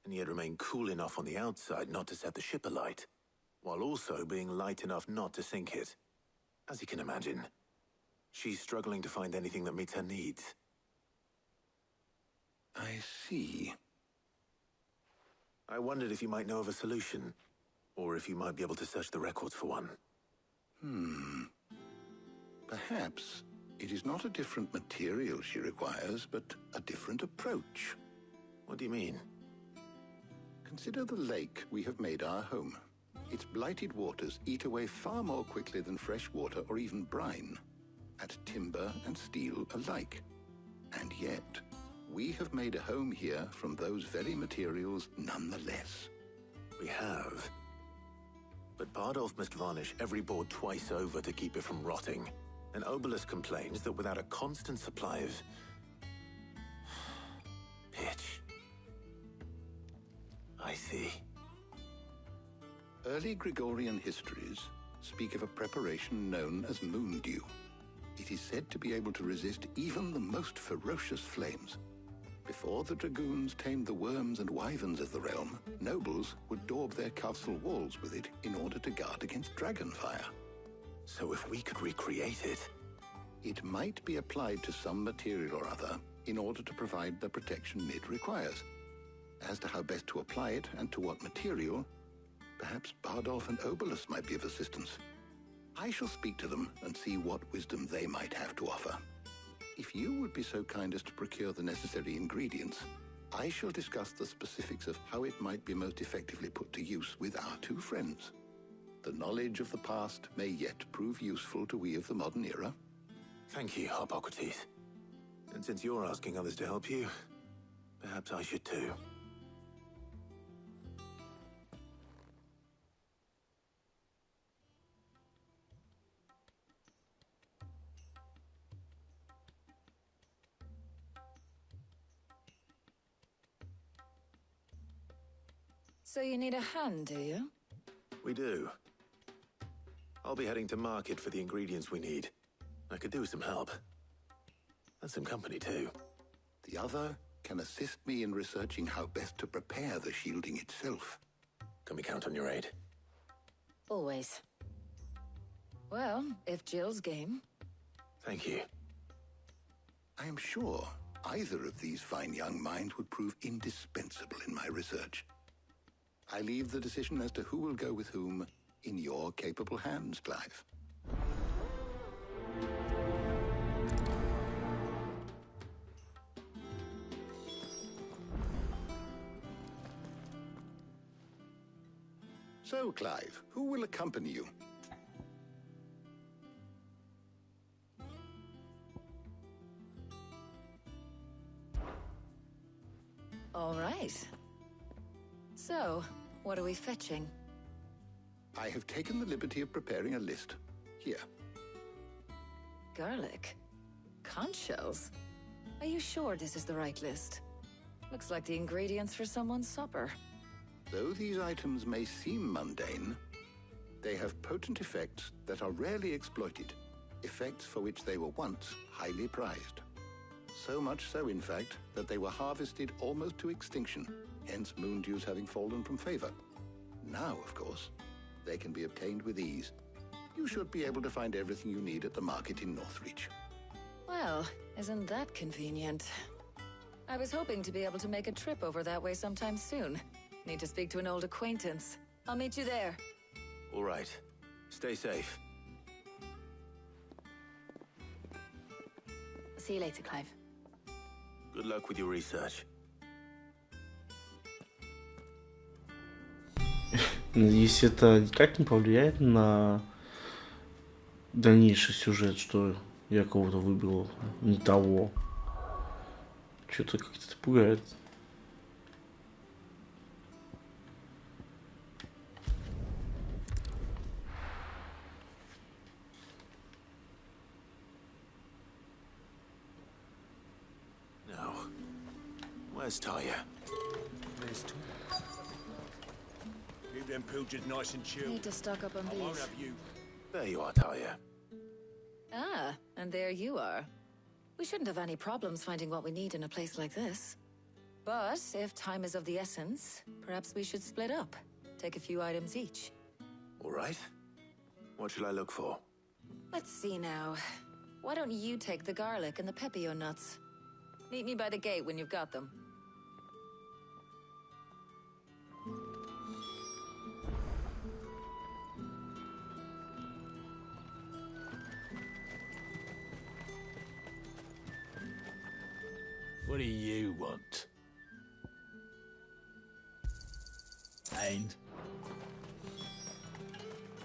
and yet remain cool enough on the outside not to set the ship alight, while also being light enough not to sink it. As you can imagine, she's struggling to find anything that meets her needs. I see. I wondered if you might know of a solution, or if you might be able to search the records for one. Perhaps it is not a different material she requires, but a different approach. What do you mean? Consider the lake we have made our home. Its blighted waters eat away far more quickly than fresh water or even brine, at timber and steel alike. And yet, we have made a home here from those very materials nonetheless. We have. But Bardolph must varnish every board twice over to keep it from rotting. And Obelisk complains that without a constant supply of pitch. I see. Early Gregorian histories speak of a preparation known as moon dew. It is said to be able to resist even the most ferocious flames. Before the dragoons tamed the worms and wyverns of the realm, nobles would daub their castle walls with it in order to guard against dragon fire. So if we could recreate it... It might be applied to some material or other in order to provide the protection it requires. As to how best to apply it and to what material, perhaps Bardolph and Obelisk might be of assistance. I shall speak to them and see what wisdom they might have to offer. If you would be so kind as to procure the necessary ingredients, I shall discuss the specifics of how it might be most effectively put to use with our two friends. The knowledge of the past may yet prove useful to we of the modern era. Thank you, Hippocrates. And since you're asking others to help you, perhaps I should too. So you need a hand, do you? We do. I'll be heading to market for the ingredients we need. I could do with some help. And some company, too. The other can assist me in researching how best to prepare the shielding itself. Can we count on your aid? Always. Well, if Jill's game. Thank you. I am sure either of these fine young minds would prove indispensable in my research. I leave the decision as to who will go with whom in your capable hands, Clive. So, Clive, who will accompany you? All right. So, what are we fetching? I have taken the liberty of preparing a list. Here. Garlic? Conch shells? Are you sure this is the right list? Looks like the ingredients for someone's supper. Though these items may seem mundane, they have potent effects that are rarely exploited, effects for which they were once highly prized. So much so, in fact, that they were harvested almost to extinction, hence moon dews having fallen from favor. Now, of course, they can be obtained with ease. You should be able to find everything you need at the market in Northreach. Well, isn't that convenient? I was hoping to be able to make a trip over that way sometime soon. Need to speak to an old acquaintance. I'll meet you there. All right. Stay safe. See you later, Clive. Good luck with your research. Если это никак не повлияет на дальнейший сюжет, что я кого-то выбрал не того, что-то как-то это пугает. Now, where's Talia? There's two. Keep them pilchards nice and chilled. Need to stock up on I won't these. have you. There you are, Talia. Ah, and there you are. We shouldn't have any problems finding what we need in a place like this. But if time is of the essence, perhaps we should split up. Take a few items each. All right. What shall I look for? Let's see now. Why don't you take the garlic and the pepio nuts? Meet me by the gate when you've got them. What do you want? And?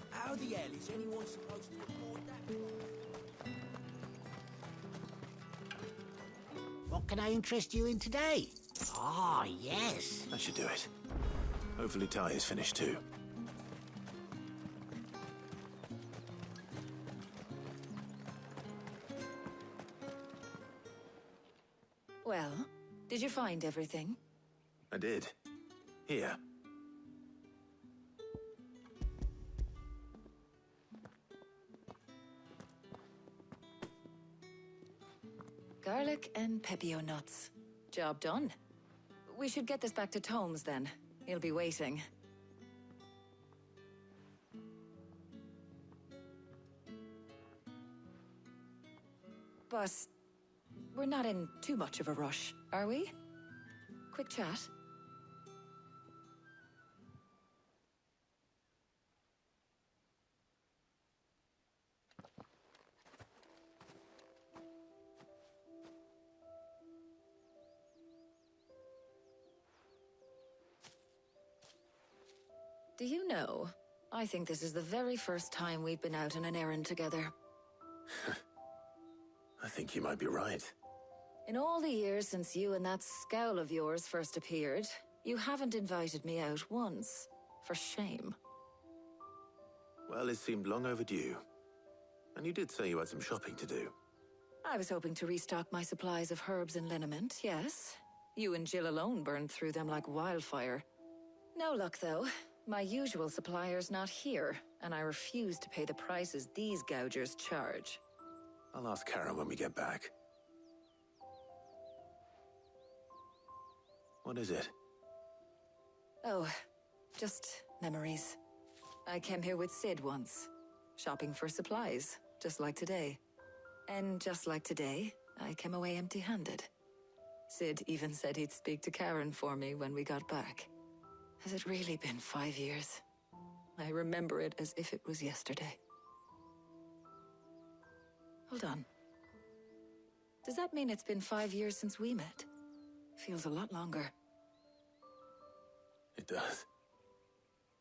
How the hell is anyone supposed to afford that? What can I interest you in today? Ah, yes. That should do it. Hopefully Ty is finished too. Well, did you find everything? I did. Here. Garlic and pepio nuts. Job done. We should get this back to Tomes then. He'll be waiting. But we're not in too much of a rush, are we? Quick chat. Do you know, I think this is the very first time we've been out on an errand together. I think you might be right. In all the years since you and that scowl of yours first appeared, you haven't invited me out once. For shame. Well, it seemed long overdue. And you did say you had some shopping to do. I was hoping to restock my supplies of herbs and liniment, yes. You and Jill alone burned through them like wildfire. No luck, though. My usual supplier's not here, and I refuse to pay the prices these gougers charge. I'll ask Karen when we get back. What is it? Oh, just memories. I came here with Sid once, shopping for supplies, just like today. And just like today, I came away empty-handed. Sid even said he'd speak to Karen for me when we got back. Has it really been 5 years? I remember it as if it was yesterday. Hold on. Does that mean it's been 5 years since we met? Feels a lot longer. It does.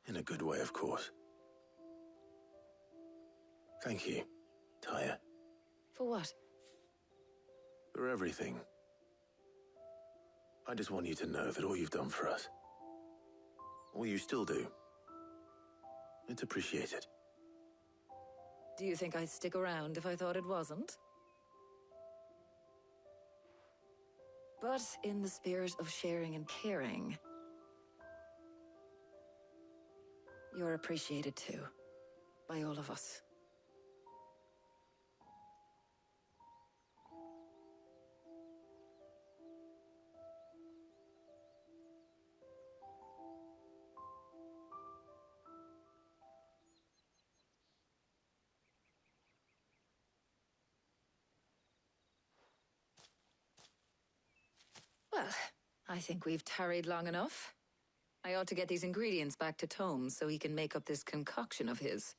In a good way, of course. Thank you, Taya. For what? For everything. I just want you to know that all you've done for us, all you still do, it's appreciated. Do you think I'd stick around if I thought it wasn't? But in the spirit of sharing and caring, you're appreciated too, by all of us. Well, I think we've tarried long enough. I ought to get these ingredients back to Tomes so he can make up this concoction of his.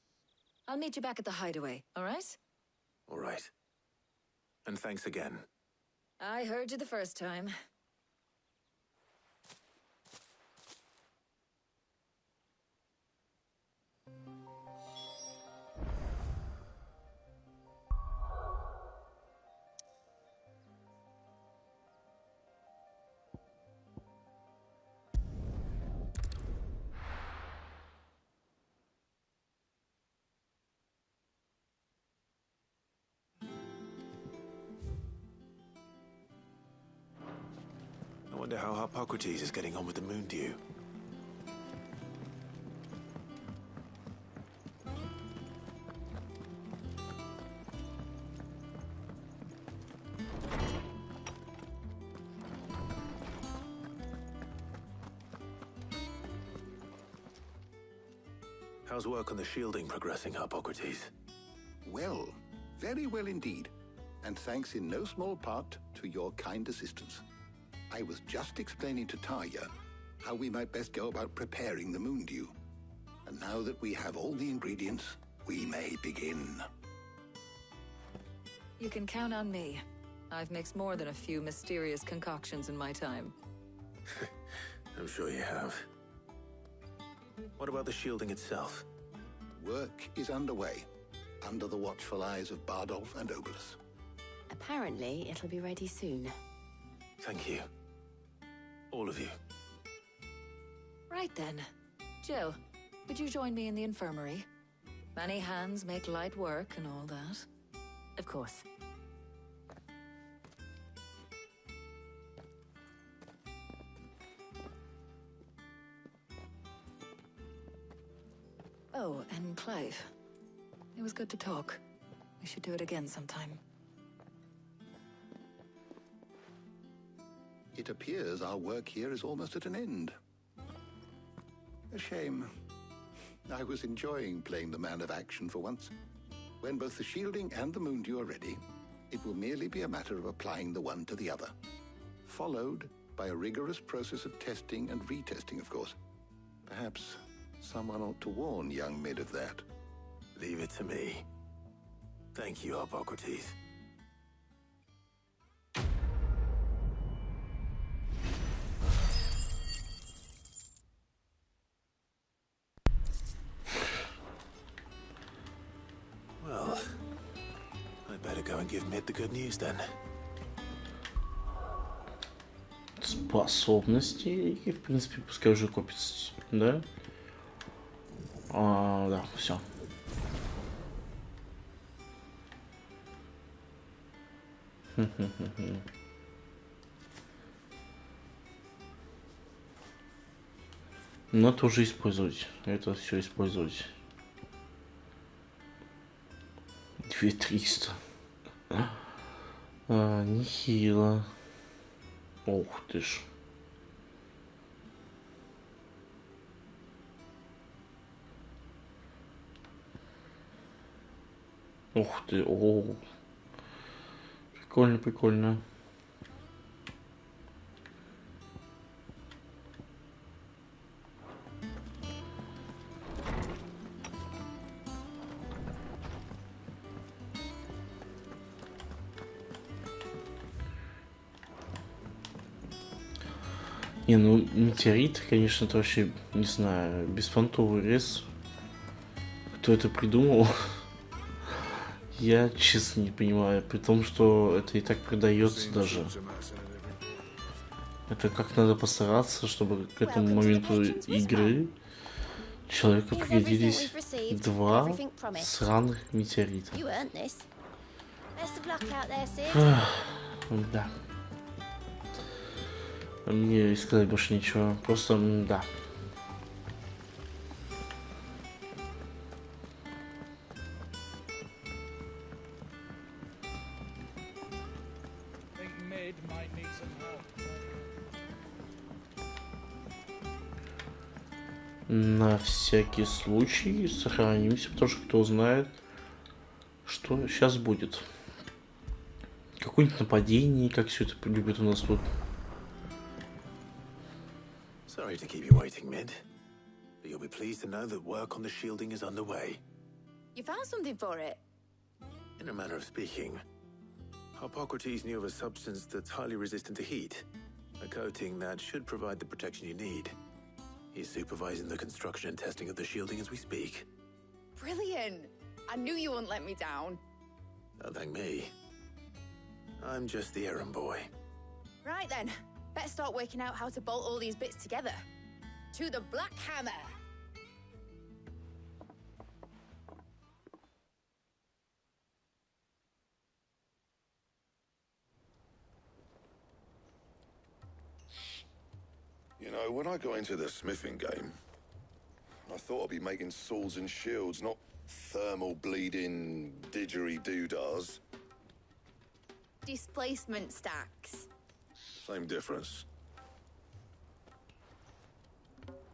I'll meet you back at the hideaway, all right? All right. And thanks again. I heard you the first time. I wonder how Hippocrates is getting on with the moon dew. How's work on the shielding progressing, Hippocrates? Well, very well indeed. And thanks in no small part to your kind assistance. I was just explaining to Taya how we might best go about preparing the moon dew. And now that we have all the ingredients, we may begin. You can count on me. I've mixed more than a few mysterious concoctions in my time. I'm sure you have. What about the shielding itself? Work is underway, under the watchful eyes of Bardolph and Obolus. Apparently, it'll be ready soon. Thank you. All of you. Right then. Jill, would you join me in the infirmary? Many hands make light work and all that. Of course. Oh, and Clive. It was good to talk. We should do it again sometime. It appears our work here is almost at an end. A shame. I was enjoying playing the man of action for once. When both the shielding and the moon dew are ready, it will merely be a matter of applying the one to the other. Followed by a rigorous process of testing and retesting, of course. Perhaps someone ought to warn young Mid of that. Leave it to me. Thank you, Hippocrates. Well, I'd better go and give Mid the good news then. Способности, и, в принципе, пускай уже копится, да? Да, все. Надо уже использовать. Это все использовать. 2300. Нехило. Ух ты ж. Ух ты, о. Прикольно, прикольно. Не, ну метеорит, конечно, это вообще, не знаю, беспонтовый рез. Кто это придумал? Я честно не понимаю, при том, что это и так продается даже. Это как надо постараться, чтобы к этому моменту игры человеку пригодились 2 сраных метеорита. Да. Мне сказать больше ничего, просто да. На всякий случай сохранимся, потому что кто знает, что сейчас будет. Какое-нибудь нападение, как все это любят у нас тут. Sorry to keep you waiting, Mid, but you'll be pleased to know that work on the shielding is underway. You found something for it? In a manner of speaking, Hippocrates knew of a substance that's highly resistant to heat, a coating that should provide the protection you need. He's supervising the construction and testing of the shielding as we speak. Brilliant! I knew you wouldn't let me down. Don't thank me. I'm just the errand boy. Right then, better start working out how to bolt all these bits together. To the Black Hammer! You know, when I got into the smithing game, I thought I'd be making swords and shields, not thermal bleeding didgeridoo-dahs. Displacement stacks. Same difference.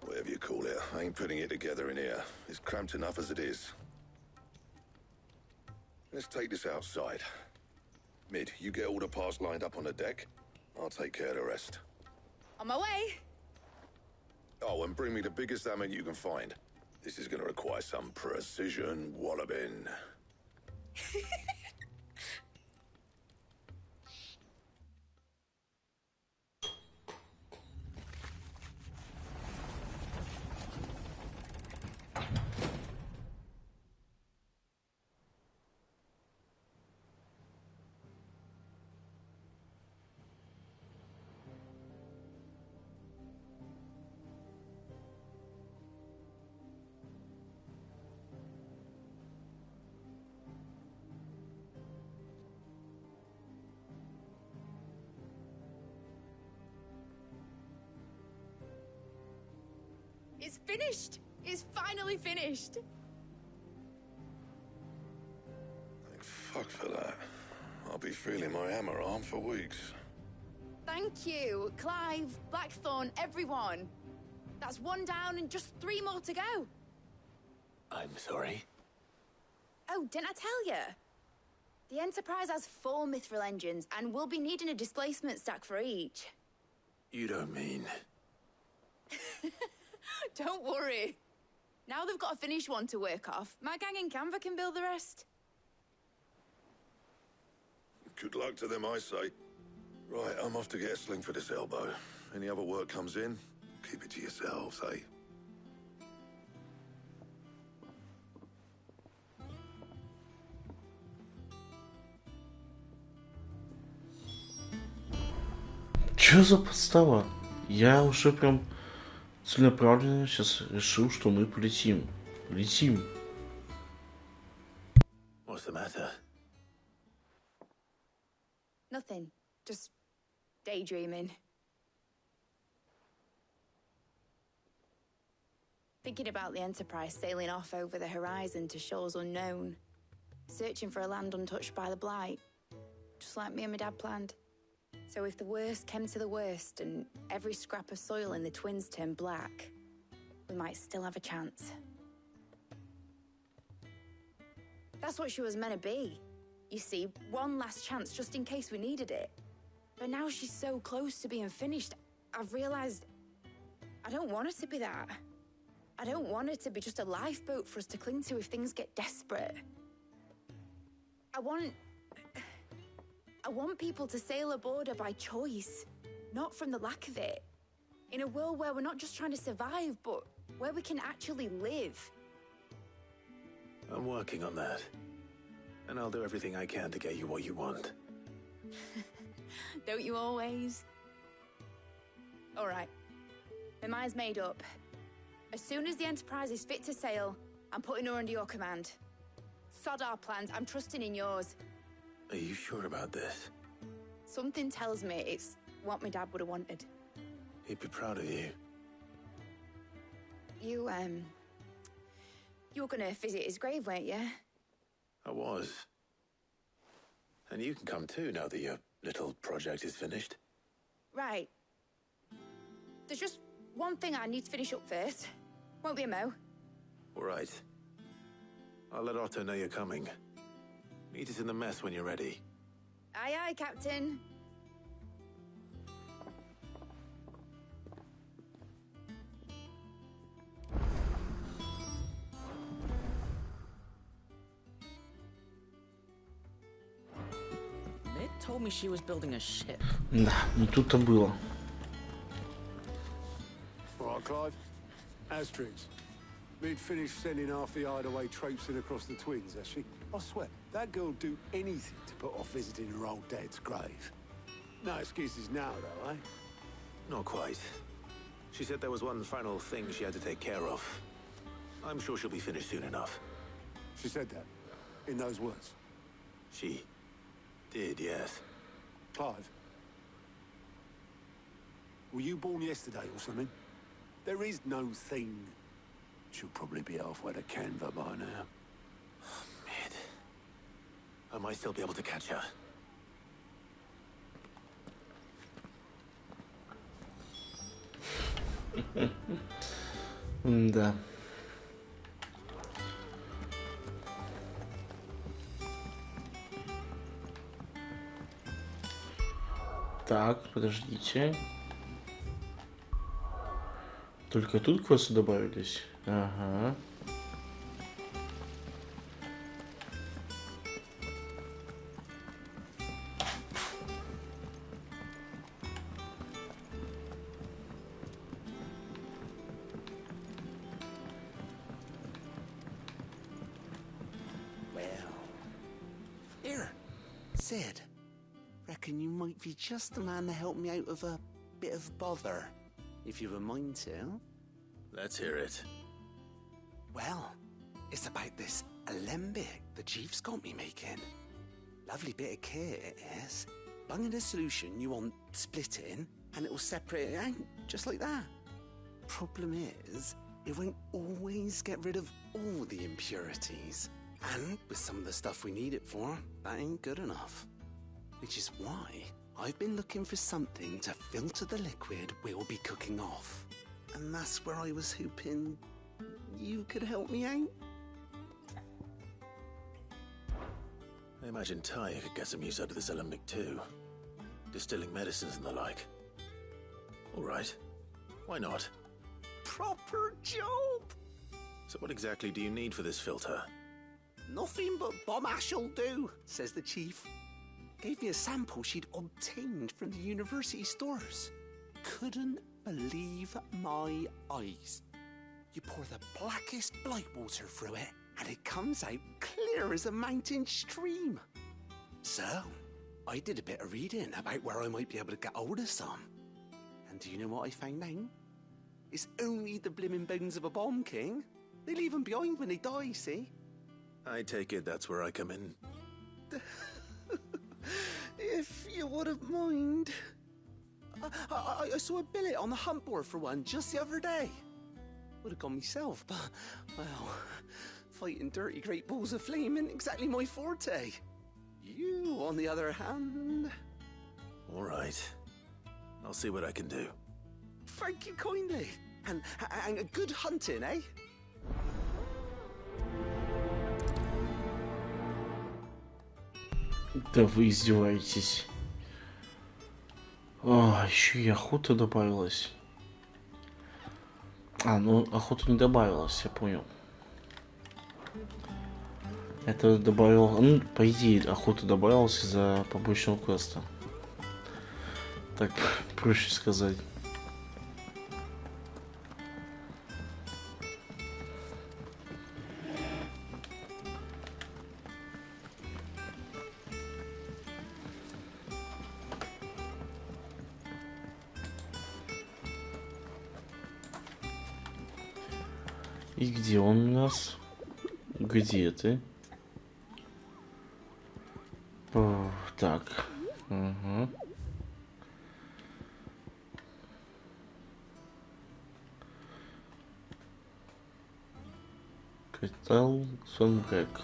Whatever you call it, I ain't putting it together in here. It's cramped enough as it is. Let's take this outside. Mid, you get all the parts lined up on the deck. I'll take care of the rest. On my way. Oh, and bring me the biggest hammer you can find. This is gonna require some precision walloping. It's finished! It's finally finished! Thank fuck for that. I'll be feeling my hammer arm for weeks. Thank you, Clive, Blackthorn, everyone. That's one down and just 3 more to go. I'm sorry. Oh, didn't I tell you? The Enterprise has 4 mithril engines, and we'll be needing a displacement stack for each. You don't mean... Don't worry. Now they've got a finished one to work off. My gang in Canva can build the rest. Good luck to them, I say. Right, I'm off to get a sling for this elbow. Any other work comes in, keep it to yourselves, eh? Чё за подстава? Я уже прям целенаправленно сейчас решил, что мы полетим. Летим. What's the matter? Nothing. Just daydreaming. Thinking about the Enterprise sailing off over the horizon to shores unknown. Searching for a land untouched by the blight. Just like me and my dad planned. So if the worst came to the worst and every scrap of soil in the twins turned black, we might still have a chance. That's what she was meant to be. You see, one last chance just in case we needed it. But now she's so close to being finished, I've realized I don't want her to be that. I don't want her to be just a lifeboat for us to cling to if things get desperate. I want people to sail aboard her by choice, not from the lack of it. In a world where we're not just trying to survive, but where we can actually live. I'm working on that. And I'll do everything I can to get you what you want. Don't you always? All right. My mind's made up. As soon as the Enterprise is fit to sail, I'm putting her under your command. Sod our plans, I'm trusting in yours. Are you sure about this? Something tells me it's what my dad would have wanted. He'd be proud of you. You were gonna visit his grave, weren't you? I was. And you can come too now that your little project is finished. Right. There's just one thing I need to finish up first. Won't be a mo. All right. I'll let Otto know you're coming. Meet us in the mess when you're ready. Aye, aye, Captain. Mid told me she was building a ship. Да, не тут-то было. All right, Clive. Asterix. Mid finished sending half the hideaway traipsing across the twins, has she? I swear, that girl'll do anything to put off visiting her old dad's grave. No excuses now, though, eh? Not quite. She said there was one final thing she had to take care of. I'm sure she'll be finished soon enough. She said that? In those words? She did, yes. Clive? Were you born yesterday or something? There is no thing. She'll probably be halfway to Canva by now. Mid. I might still be able to catch her. Да. Так, подождите. Только тут квесты добавились. Ага. Here, Sid. Reckon you might be just the man to help me out of a bit of bother, if you've a mind to. Let's hear it. Well, it's about this alembic the chief's got me making. Lovely bit of kit it is. Bung in a solution you want splitting, and it will separate it out, just like that. Problem is, it won't always get rid of all the impurities. And with some of the stuff we need it for, that ain't good enough. Which is why I've been looking for something to filter the liquid we'll be cooking off. And that's where I was hoping you could help me out. I imagine Ty could get some use out of this alembic too. Distilling medicines and the like. All right. Why not? Proper job! So what exactly do you need for this filter? Nothing but bomb ash'll do, says the chief. Gave me a sample she'd obtained from the university stores. Couldn't believe my eyes. You pour the blackest blight water through it, and it comes out clear as a mountain stream. So, I did a bit of reading about where I might be able to get hold of some. And do you know what I found out? It's only the blimmin' bones of a bomb king. They leave them behind when they die, see? I take it that's where I come in. If you wouldn't mind. I saw a billet on the hunt board for one just the other day. Would have gone myself, but, well, fighting dirty great balls of flame isn't exactly my forte. You, on the other hand... All right. I'll see what I can do. Thank you kindly. And a good hunting, eh? Да вы издеваетесь. А, еще и охота добавилась. А, ну охота не добавилась, я понял. Это добавил... Ну, по идее, охота добавилась из-за побочного квеста. Так проще сказать. И где он у нас? Где ты? О, так. Угу. Кристалл Sunbreak.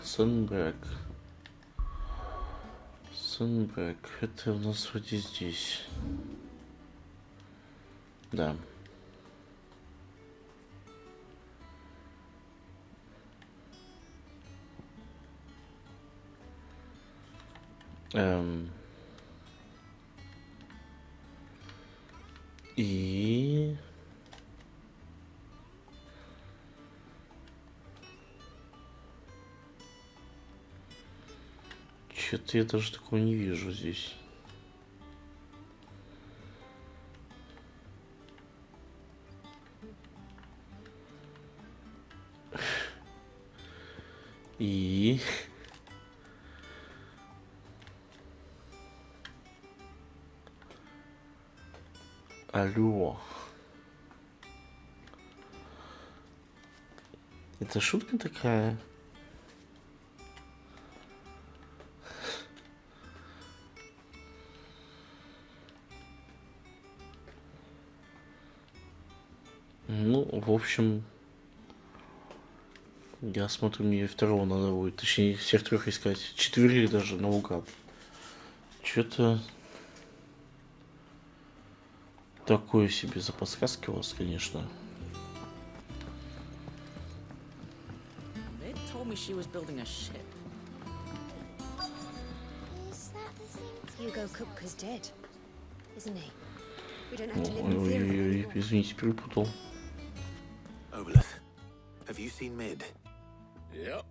Это у нас вроде здесь. Да. И... Что-то я даже такого не вижу здесь. И... Алло. Это шутка такая? Ну, в общем, я смотрю, мне второго надо будет. Точнее, всех трех искать. Четверых даже наугад. Что-то... Такое себе за подсказки у вас, конечно. Mid told me she was building a ship. Is that the thing? Hugo Kupka's dead, isn't he? We don't have to live in fear of him Ой-ой-ой, anymore. извините, перепутал. Obelus, have you seen Mid? Yep.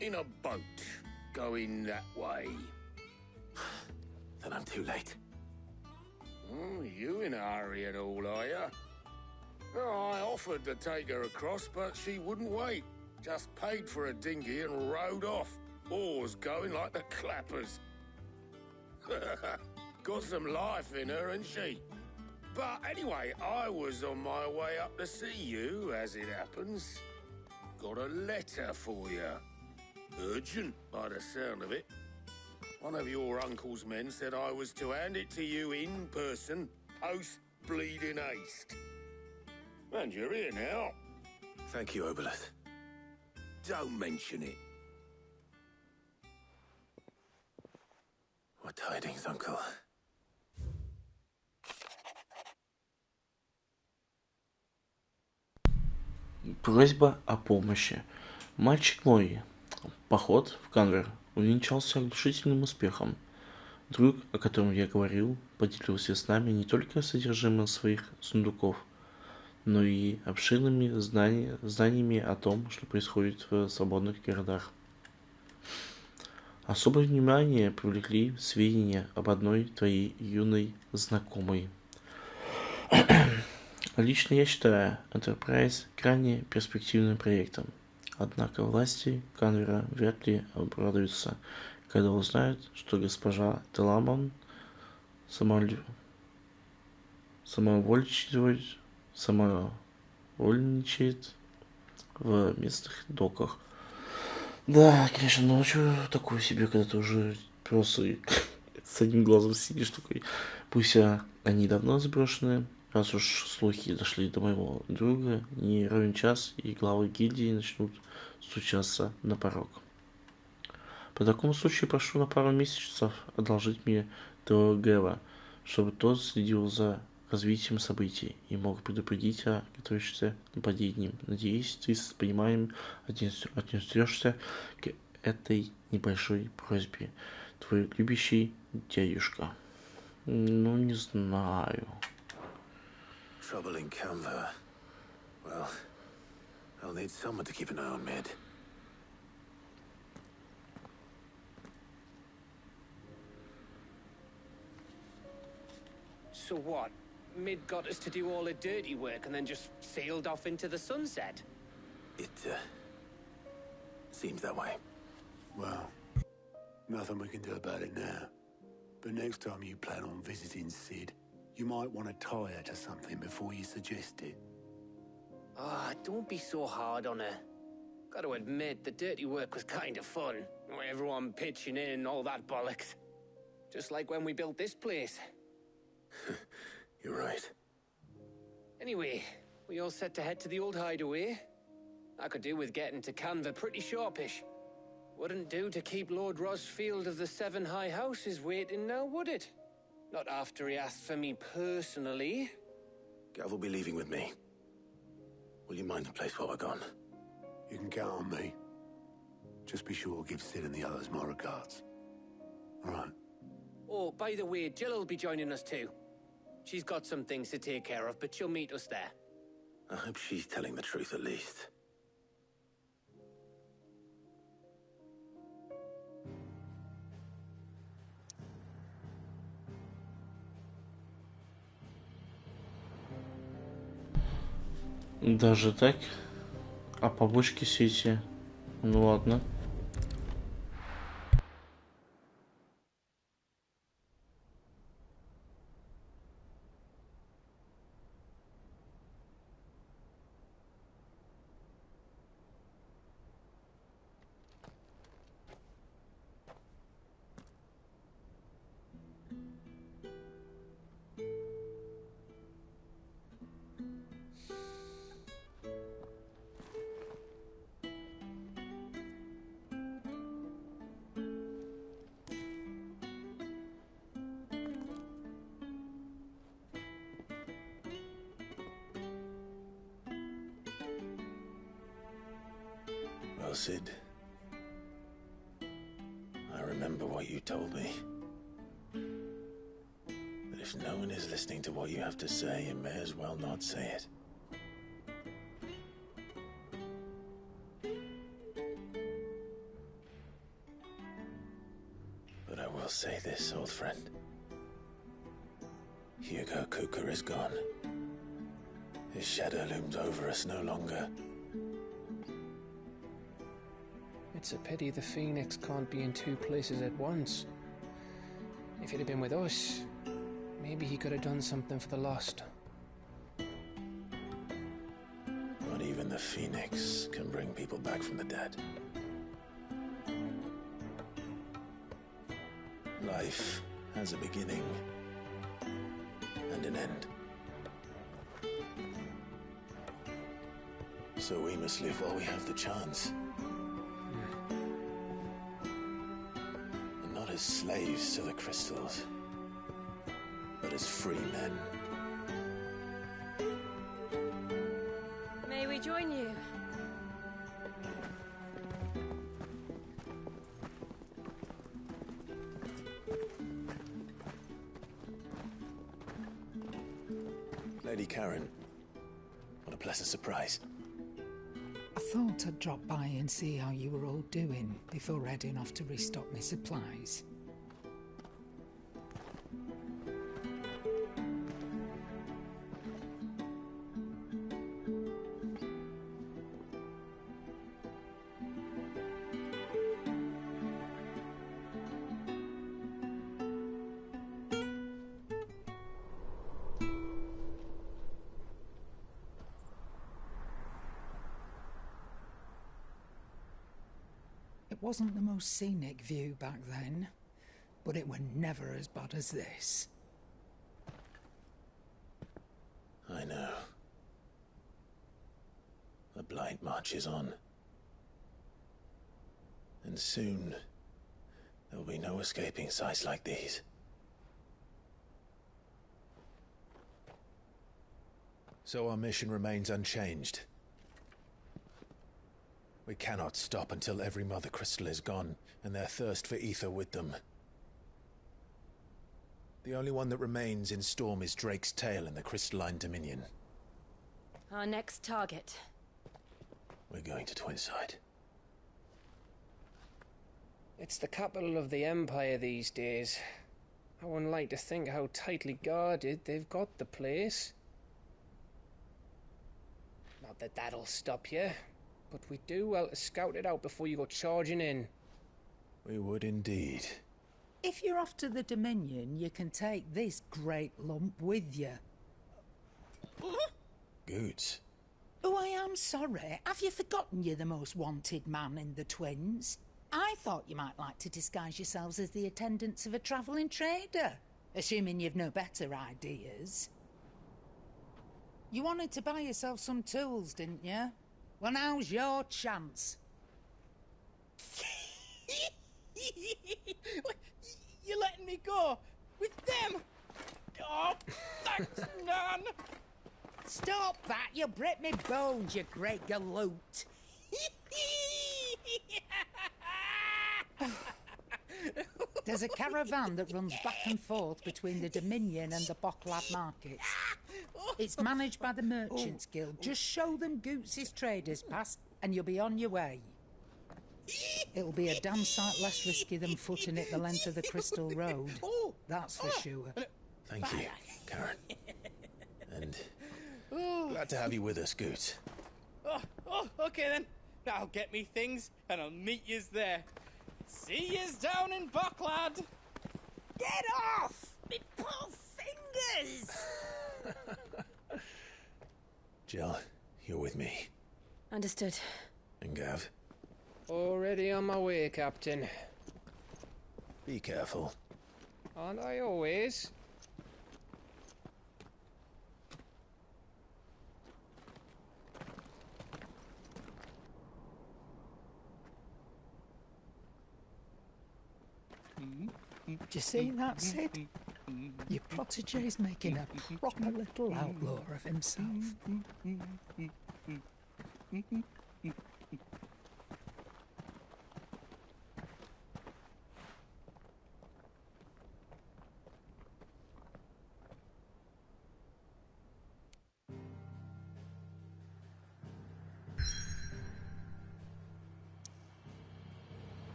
In a boat, going that way. Then I'm too late. You in a hurry and all, are ya? Oh, I offered to take her across, but she wouldn't wait. Just paid for a dinghy and rowed off. Oars going like the clappers. Got some life in her, ain't she? But anyway, I was on my way up to see you, as it happens. Got a letter for you. Urgent, by the sound of it. One of your uncle's men said I was to hand it to you in person, post-bleeding haste. And you're here now. Thank you, Obelus. Don't mention it. What tidings, Uncle? Просьба о помощи. Мальчик мой. Поход в Канвер увенчался оглушительным успехом. Друг, о котором я говорил, поделился с нами не только содержимым своих сундуков, но и обширными знаниями о том, что происходит в свободных городах. Особое внимание привлекли сведения об одной твоей юной знакомой. Лично я считаю Enterprise крайне перспективным проектом. Однако власти Канвера вряд ли обрадуются, когда узнают, что госпожа Теламон самовольничает в местных доках. Да, конечно, но что такое себе, когда ты уже просто с одним глазом сидишь такой. Пусть они давно заброшены, раз уж слухи дошли до моего друга, не ровен час, и главы гильдии начнут стучаться на порог. По такому случаю прошу на пару месяцев одолжить мне того Гэва, чтобы тот следил за развитием событий и мог предупредить о готовящемся нападении. Надеюсь, ты с пониманием отнесешься к этой небольшой просьбе. Твой любящий дядюшка. Ну, не знаю. Trouble in Canva. Well, I'll need someone to keep an eye on Mid. So what? Mid got us to do all the dirty work and then just sailed off into the sunset? It, seems that way. Well, nothing we can do about it now. But next time you plan on visiting Sid, you might want to tie her to something before you suggest it. Ah, don't be so hard on her. Got to admit, the dirty work was kind of fun. Everyone pitching in and all that bollocks. Just like when we built this place. You're right. Anyway, we all set to head to the old hideaway. I could do with getting to Canva pretty sharpish. Wouldn't do to keep Lord Rosfield of the Seven High Houses waiting now, would it? Not after he asked for me personally. Gav will be leaving with me. Will you mind the place while we're gone? You can count on me. Just be sure to give Sid and the others my regards. All right. Oh, by the way, Jill will be joining us too. She's got some things to take care of, but she'll meet us there. I hope she's telling the truth at least. Даже так? А побочки сети? Ну ладно. Well, Sid, I remember what you told me. That if no one is listening to what you have to say, you may as well not say it. But I will say this, old friend. Hugo Kuka is gone. His shadow looms over us no longer. It's a pity the Phoenix can't be in two places at once. If he'd have been with us, maybe he could have done something for the lost. Not even the Phoenix can bring people back from the dead. Life has a beginning and an end. So we must live while we have the chance. And not as slaves to the crystals, but as free men. May we join you? Lady Karen, what a pleasant surprise. I thought I'd drop by and see how you were all doing before heading off to restock my supplies. It wasn't the most scenic view back then, but it were never as bad as this. I know. The blight marches on. And soon, there will be no escaping sights like these. So our mission remains unchanged. We cannot stop until every Mother Crystal is gone, and their thirst for ether with them. The only one that remains in Storm is Drake's Tail in the Crystalline Dominion. Our next target. We're going to Twinside. It's the capital of the Empire these days. I wouldn't like to think how tightly guarded they've got the place. Not that that'll stop you, but we do well to scout it out before you go charging in. We would indeed. If you're off to the Dominion, you can take this great lump with you. Goods. Oh, I am sorry. Have you forgotten you're the most wanted man in the Twins? I thought you might like to disguise yourselves as the attendants of a travelling trader, assuming you've no better ideas. You wanted to buy yourself some tools, didn't you? Well, now's your chance. You're letting me go? With them? Oh, thanks, Nan! Stop that! You'll break me bones, you great galoot! There's a caravan that runs back and forth between the Dominion and the Bocklad markets. It's managed by the Merchants Guild. Just show them Goots' traders pass and you'll be on your way. It'll be a damn sight less risky than footing it the length of the Crystal Road. That's for sure. Thank you, Karen. And glad to have you with us, Goots. Okay then. I'll get me things and I'll meet yous there. See yous down in Bocklad. Get off! Me poor fingers! Jill, you're with me. Understood. And Gav? Already on my way, Captain. Be careful. Aren't I always? Do you see that, Sid? Your protege's making a proper little outlaw of himself.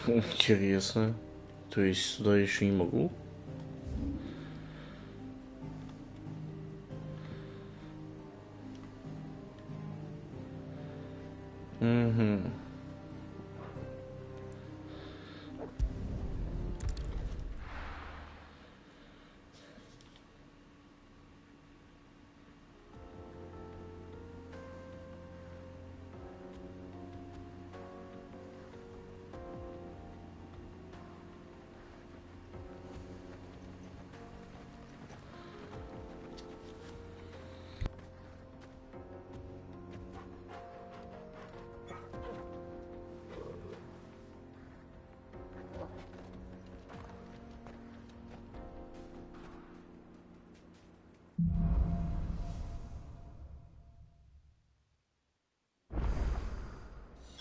Интересно. То есть сюда еще не могу? Угу.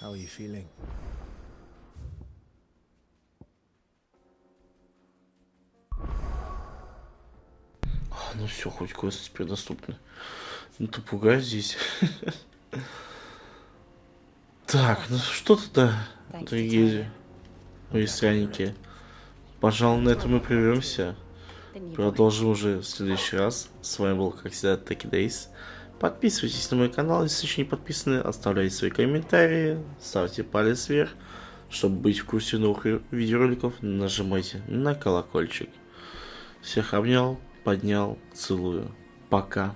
How are you feeling? Ну все, хоть квесты теперь доступны. Ну ты пугай здесь. Так, ну что тогда, дорогие мои странники? Пожалуй, на этом мы прервемся. Продолжим уже в следующий раз. С вами был, как всегда, Taki Days. Подписывайтесь на мой канал, если еще не подписаны. Оставляйте свои комментарии. Ставьте палец вверх. Чтобы быть в курсе новых видеороликов, нажимайте на колокольчик. Всех обнял, поднял, целую. Пока.